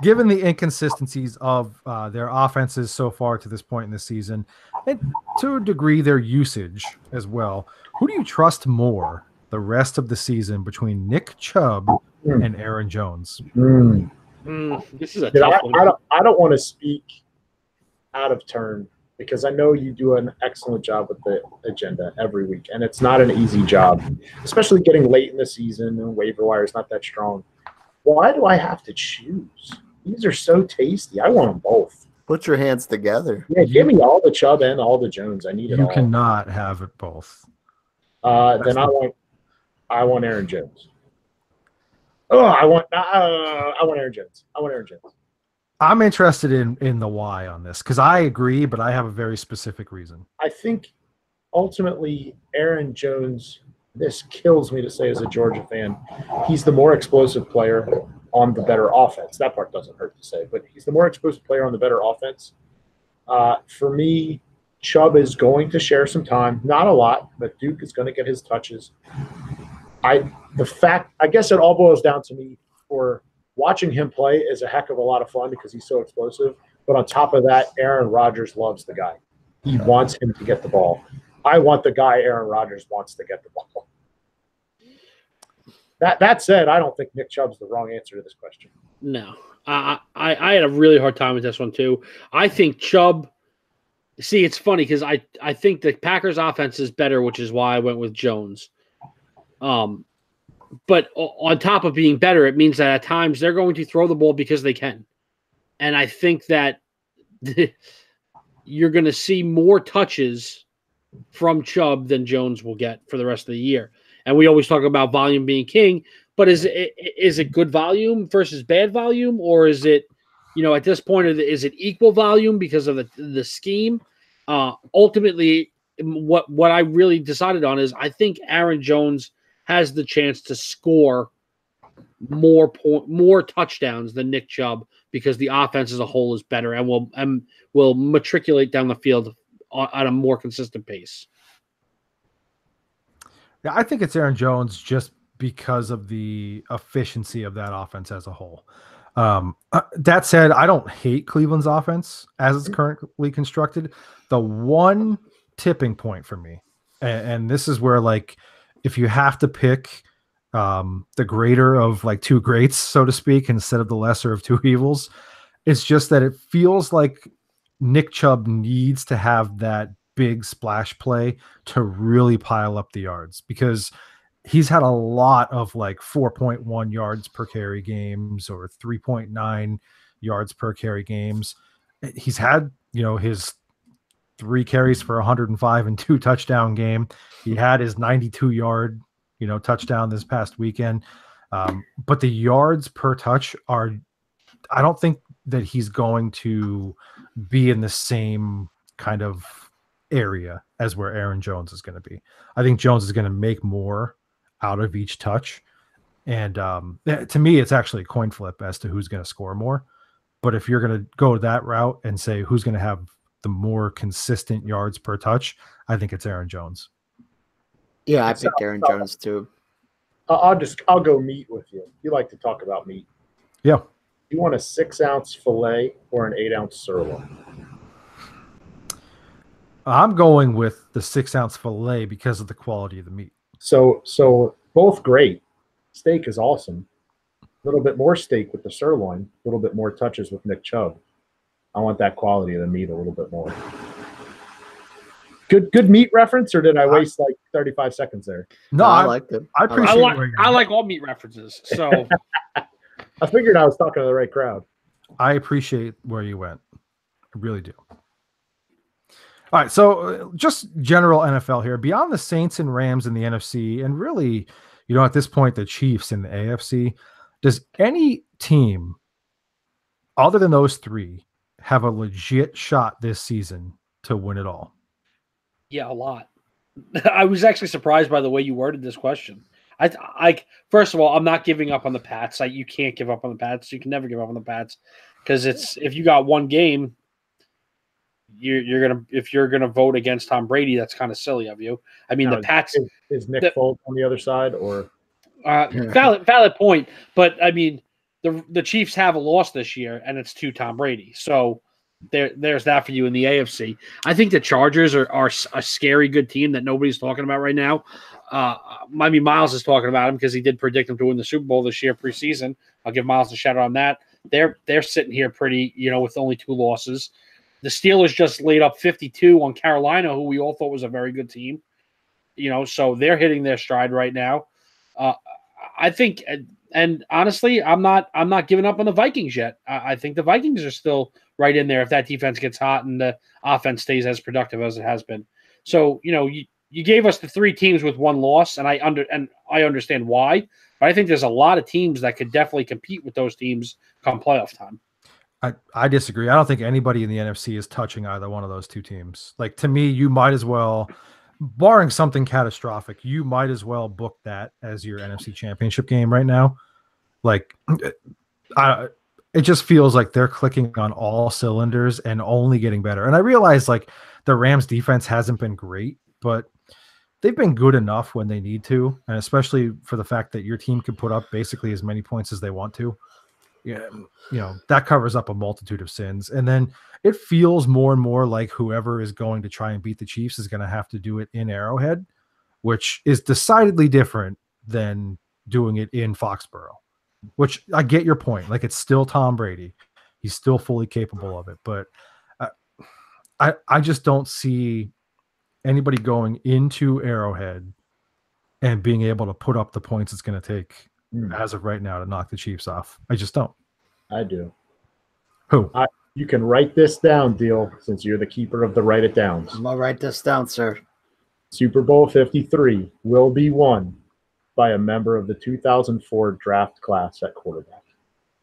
Given the inconsistencies of their offenses so far to this point in the season, and to a degree their usage as well, who do you trust more the rest of the season between Nick Chubb and Aaron Jones? This is a tough one. I don't want to speak out of turn because I know you do an excellent job with the agenda every week, and it's not an easy job, especially getting late in the season and waiver wire is not that strong. Why do I have to choose? These are so tasty. I want them both. Put your hands together. Yeah, give me all the Chubb and all the Jones. I need it all. You cannot have it both. Then I want Aaron Jones. Oh, I want Aaron Jones. I want Aaron Jones. I'm interested in the why on this because I agree, but I have a very specific reason. I think ultimately Aaron Jones, this kills me to say as a Georgia fan, he's the more explosive player on the better offense. That part doesn't hurt to say, but he's the more explosive player on the better offense. For me, Chubb is going to share some time, not a lot, but Duke is going to get his touches. I guess it all boils down to me for watching him play is a heck of a lot of fun because he's so explosive. But on top of that, Aaron Rodgers loves the guy. He wants him to get the ball. I want the guy Aaron Rodgers wants to get the ball. That said, I don't think Nick Chubb's the wrong answer to this question. No. I had a really hard time with this one too. I think Chubb – see, it's funny because I think the Packers' offense is better, which is why I went with Jones. But on top of being better, it means that at times they're going to throw the ball because they can. And I think that you're going to see more touches from Chubb than Jones will get for the rest of the year. And we always talk about volume being king, but is it good volume versus bad volume? Or is it, at this point, is it equal volume because of the scheme? Ultimately, what I really decided on is I think Aaron Jones has the chance to score more touchdowns than Nick Chubb because the offense as a whole is better and will matriculate down the field at a more consistent pace. Yeah, I think it's Aaron Jones just because of the efficiency of that offense as a whole. That said, I don't hate Cleveland's offense as it's currently constructed. The one tipping point for me, and this is where, like, if you have to pick the greater of like two greats, so to speak, instead of the lesser of two evils, it's just that it feels like Nick Chubb needs to have that big splash play to really pile up the yards, because he's had a lot of like 4.1 yards per carry games or 3.9 yards per carry games. He's had, his 3 carries for 105 and 2 touchdown game. He had his 92-yard, touchdown this past weekend. But the yards per touch I don't think that he's going to be in the same kind of area as where Aaron Jones is going to be. I think Jones is going to make more out of each touch. And to me, it's actually a coin flip as to who's going to score more. But if you're going to go that route and say who's going to have the more consistent yards per touch, I think it's Aaron Jones. Yeah, I picked Aaron Jones too. I'll go meat with you. You like to talk about meat. Yeah. You want a 6-ounce filet or an 8-ounce sirloin? I'm going with the 6-ounce filet because of the quality of the meat. So both great. Steak is awesome. A little bit more steak with the sirloin, a little bit more touches with Nick Chubb. I want that quality of the meat a little bit more. Good meat reference, or did I waste like 35 seconds there? No, I liked it. I appreciate it. I like all meat references. So I figured I was talking to the right crowd. I appreciate where you went. I really do. All right, so just general NFL here. Beyond the Saints and Rams in the NFC, and really, at this point, the Chiefs in the AFC, does any team other than those three have a legit shot this season to win it all? yeah, a lot. I was actually surprised by the way you worded this question. I first of all, I'm not giving up on the Pats. You can't give up on the Pats. You can never give up on the Pats because if you got one game, if you're gonna vote against Tom Brady, that's kind of silly of you. I mean, the Pats is Nick Foles on the other side, or valid point. But I mean, the Chiefs have a loss this year, and it's to Tom Brady. So there's that for you in the AFC. I think the Chargers are a scary good team that nobody's talking about right now. I mean, Miles is talking about him because he did predict him to win the Super Bowl this year preseason. I'll give Miles a shout out on that. They're sitting here pretty, with only 2 losses. The Steelers just laid up 52 on Carolina, who we all thought was a very good team. So they're hitting their stride right now. I think, and honestly, I'm not giving up on the Vikings yet. I think the Vikings are still right in there if that defense gets hot and the offense stays as productive as it has been. So, you gave us the 3 teams with 1 loss, and I understand why. But I think there's a lot of teams that could definitely compete with those teams come playoff time. I disagree. I don't think anybody in the NFC is touching either one of those 2 teams. Like, to me, you might as well, barring something catastrophic, you might as well book that as your NFC Championship game right now. Like, it just feels like they're clicking on all cylinders and only getting better. And I realize, like, the Rams defense hasn't been great, but they've been good enough when they need to, and especially for the fact that your team can put up basically as many points as they want to. Yeah, that covers up a multitude of sins. And then it feels more and more like whoever is going to try and beat the Chiefs is going to have to do it in Arrowhead, which is decidedly different than doing it in Foxborough, which I get your point. Like, it's still Tom Brady. He's still fully capable of it. But I just don't see anybody going into Arrowhead and being able to put up the points it's going to take as of right now to knock the Chiefs off. I just don't. I do. Who? You can write this down, Deal, since you're the keeper of the write it downs. I'm going to write this down, sir. Super Bowl 53 will be won by a member of the 2004 draft class at quarterback.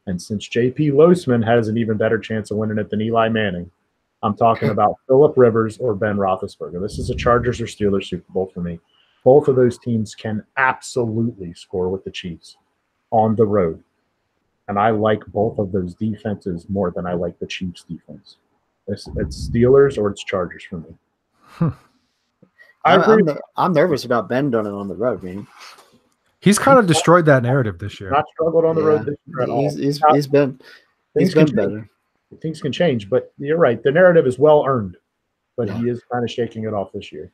And since J.P. Losman has an even better chance of winning it than Eli Manning, I'm talking about Phillip Rivers or Ben Roethlisberger. This is a Chargers or Steelers Super Bowl for me. Both of those teams can absolutely score with the Chiefs on the road. And I like both of those defenses more than I like the Chiefs defense. It's Steelers or it's Chargers for me. I'm nervous about Ben doing it on the road, man. He's kind of destroyed that narrative this year. Not struggled on the road this year at all. He's been better. Things can change, but you're right. The narrative is well earned, but he is kind of shaking it off this year.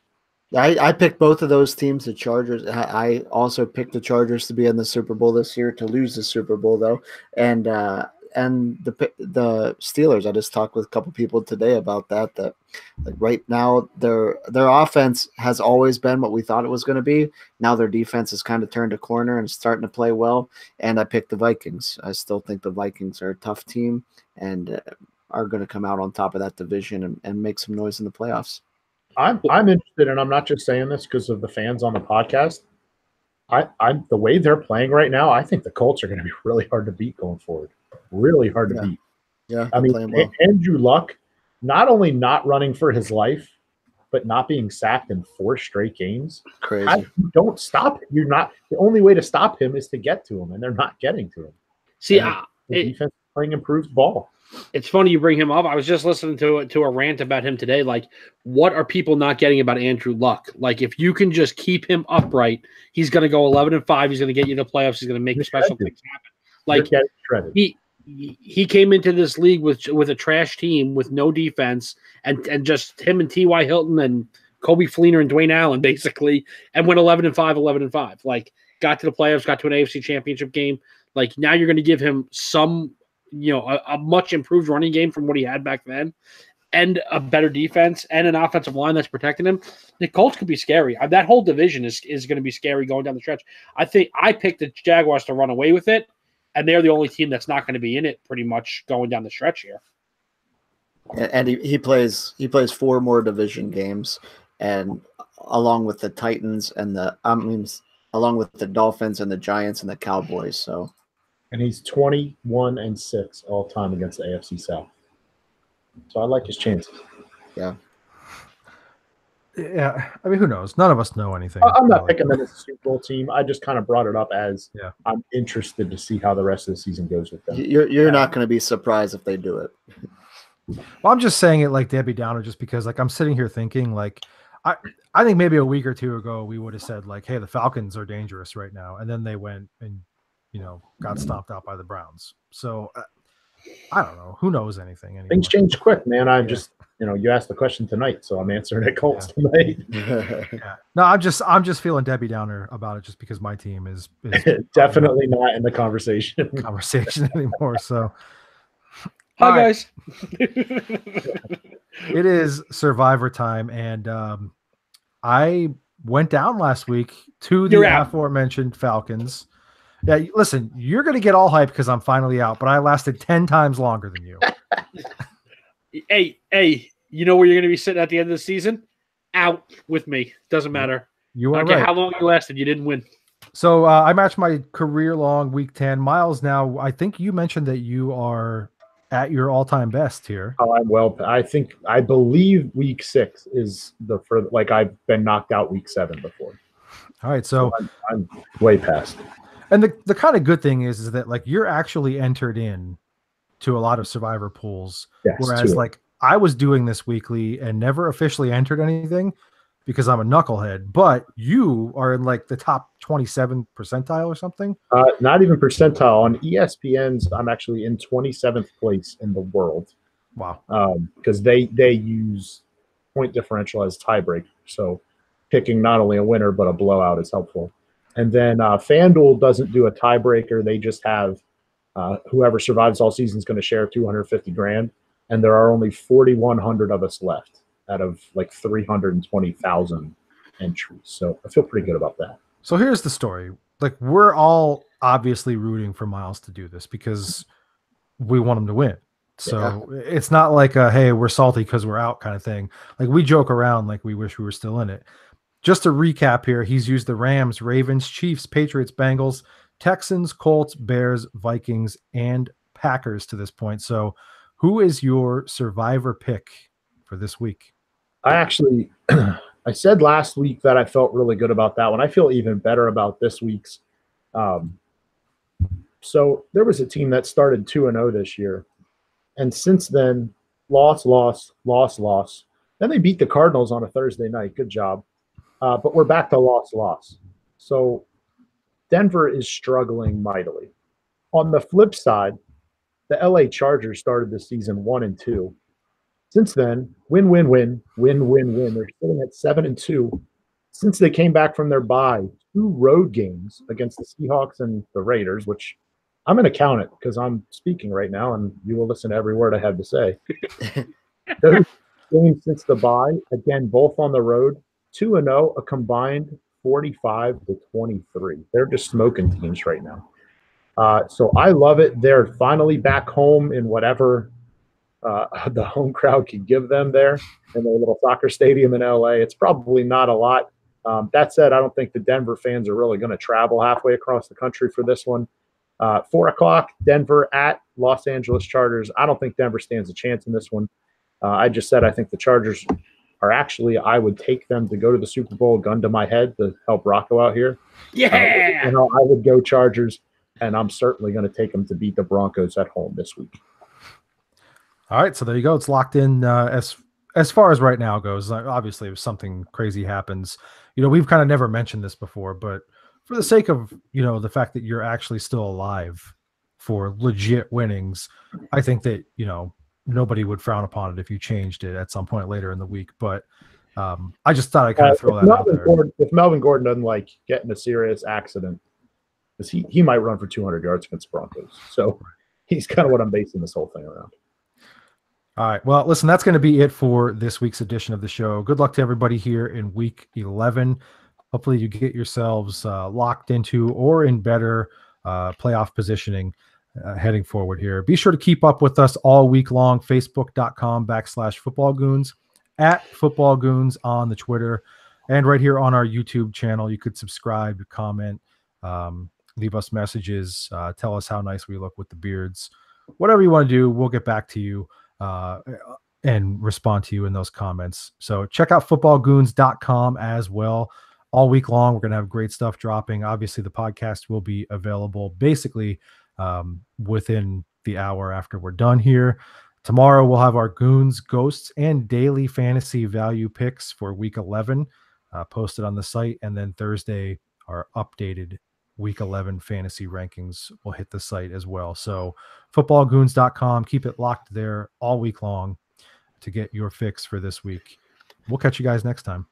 I picked both of those teams, the Chargers. I also picked the Chargers to be in the Super Bowl this year, to lose the Super Bowl though, and the Steelers. I just talked with a couple people today about that. That like right now their offense has always been what we thought it was going to be. Now their defense has kind of turned a corner and starting to play well. And I picked the Vikings. I still think the Vikings are a tough team and are going to come out on top of that division and make some noise in the playoffs. I'm interested, and I'm not just saying this because of the fans on the podcast. I'm the way they're playing right now. I think the Colts are going to be really hard to beat going forward. Really hard to beat. Yeah, I mean, Andrew Luck, not only not running for his life, but not being sacked in 4 straight games. Crazy. Don't stop him. You're not. The only way to stop him is to get to him, and they're not getting to him. See, the defense is playing improved ball. It's funny you bring him up. I was just listening to a rant about him today. Like, what are people not getting about Andrew Luck? Like, if you can just keep him upright, he's going to go 11-5. He's going to get you to the playoffs. He's going to make special things happen. Like, he came into this league with a trash team with no defense and just him and T.Y. Hilton and Kobe Fleener and Dwayne Allen basically, and went 11-5, 11-5. Like, got to the playoffs, got to an AFC Championship game. Like, now you're going to give him some. A much improved running game from what he had back then, and a better defense and an offensive line that's protecting him. The Colts could be scary. That whole division is going to be scary going down the stretch. I think I picked the Jaguars to run away with it, and they're the only team that's not going to be in it pretty much going down the stretch here. And he plays 4 more division games, and along with the Titans and along with the Dolphins and the Giants and the Cowboys. So. And he's 21-6 all time against the AFC South. So I like his chances. Yeah. Yeah. I mean, who knows? None of us know anything. I'm not picking them as a Super Bowl team. I just kind of brought it up as I'm interested to see how the rest of the season goes with them. You're not going to be surprised if they do it. Well, I'm just saying it like Debbie Downer, just because like I'm sitting here thinking like I think maybe a week or two ago we would have said like, hey, the Falcons are dangerous right now, and then they went and got stomped out by the Browns. So I don't know. Who knows anything anymore? Things change quick, man. I'm just, you asked the question tonight, so I'm answering it Colts tonight. Yeah. No, I'm just feeling Debbie Downer about it just because my team is definitely not in the conversation anymore. So hi guys. It is Survivor time, and I went down last week to the aforementioned Falcons. Yeah, listen, you're going to get all hyped because I'm finally out, but I lasted 10 times longer than you. Hey, you know where you're going to be sitting at the end of the season? Out with me. Doesn't matter. You are I don't care right. how long you lasted. You didn't win. So I matched my career-long Week 10. Miles, now, I think you mentioned that you are at your all-time best here. Oh, I believe Week 6 is I've been knocked out Week 7 before. All right, so I'm way past. And the kind of good thing is that like you're actually entered in to a lot of Survivor pools, whereas like I was doing this weekly and never officially entered anything because I'm a knucklehead. But you are in like the top 27 percentile or something. Not even percentile on ESPN's. I'm actually in 27th place in the world. Wow. Because they use point differential as tiebreaker, so picking not only a winner but a blowout is helpful. And then FanDuel doesn't do a tiebreaker. They just have whoever survives all season is going to share $250,000, and there are only 4,100 of us left out of like 320,000 entries. So I feel pretty good about that. So here's the story. Like we're all obviously rooting for Miles to do this because we want him to win. So it's not like hey, we're salty because we're out kind of thing. Like we joke around like we wish we were still in it. Just to recap here, he's used the Rams, Ravens, Chiefs, Patriots, Bengals, Texans, Colts, Bears, Vikings, and Packers to this point. So who is your Survivor pick for this week? I said last week that I felt really good about that one. I feel even better about this week's. So there was a team that started 2-0 this year. And since then, loss. Then they beat the Cardinals on a Thursday night. Good job. But we're back to loss. So Denver is struggling mightily. On the flip side, the LA Chargers started the season 1-2. Since then, win, win, win, win, win, win. They're sitting at 7-2. Since they came back from their bye, 2 road games against the Seahawks and the Raiders, which I'm going to count it because I'm speaking right now and you will listen to every word I have to say. Those games since the bye, again, both on the road, 2-0, a combined 45-23. They're just smoking teams right now. So I love it. They're finally back home in whatever the home crowd can give them there in their little soccer stadium in LA. It's probably not a lot. That said, I don't think the Denver fans are really going to travel halfway across the country for this one. 4 o'clock, Denver at Los Angeles Chargers. I don't think Denver stands a chance in this one. I just said I think the Chargers are actually, I would take them to go to the Super Bowl, gun to my head to help Rocco out here. Yeah. I would go Chargers, and I'm certainly going to take them to beat the Broncos at home this week. All right, so there you go. It's locked in as far as right now goes. Obviously, if something crazy happens, we've kind of never mentioned this before, but for the sake of, the fact that you're actually still alive for legit winnings, I think that, nobody would frown upon it if you changed it at some point later in the week. But I just thought I'd kind of throw that out there. If Melvin Gordon doesn't like get in a serious accident, because he might run for 200 yards against the Broncos. So he's kind of what I'm basing this whole thing around. All right. Well, listen, that's going to be it for this week's edition of the show. Good luck to everybody here in week 11. Hopefully you get yourselves locked into or in better playoff positioning heading forward here. Be sure to keep up with us all week long. Facebook.com/footballgoons, @footballgoons on the Twitter, and right here on our YouTube channel. You could subscribe, comment, leave us messages, tell us how nice we look with the beards. Whatever you want to do, we'll get back to you and respond to you in those comments. So check out footballgoons.com as well. All week long, we're going to have great stuff dropping. Obviously, the podcast will be available basically within the hour after we're done here. Tomorrow, we'll have our Goons, Ghosts, and daily fantasy value picks for week 11 posted on the site. And then Thursday, our updated week 11 fantasy rankings will hit the site as well. So footballgoons.com, keep it locked there all week long to get your fix for this week. We'll catch you guys next time.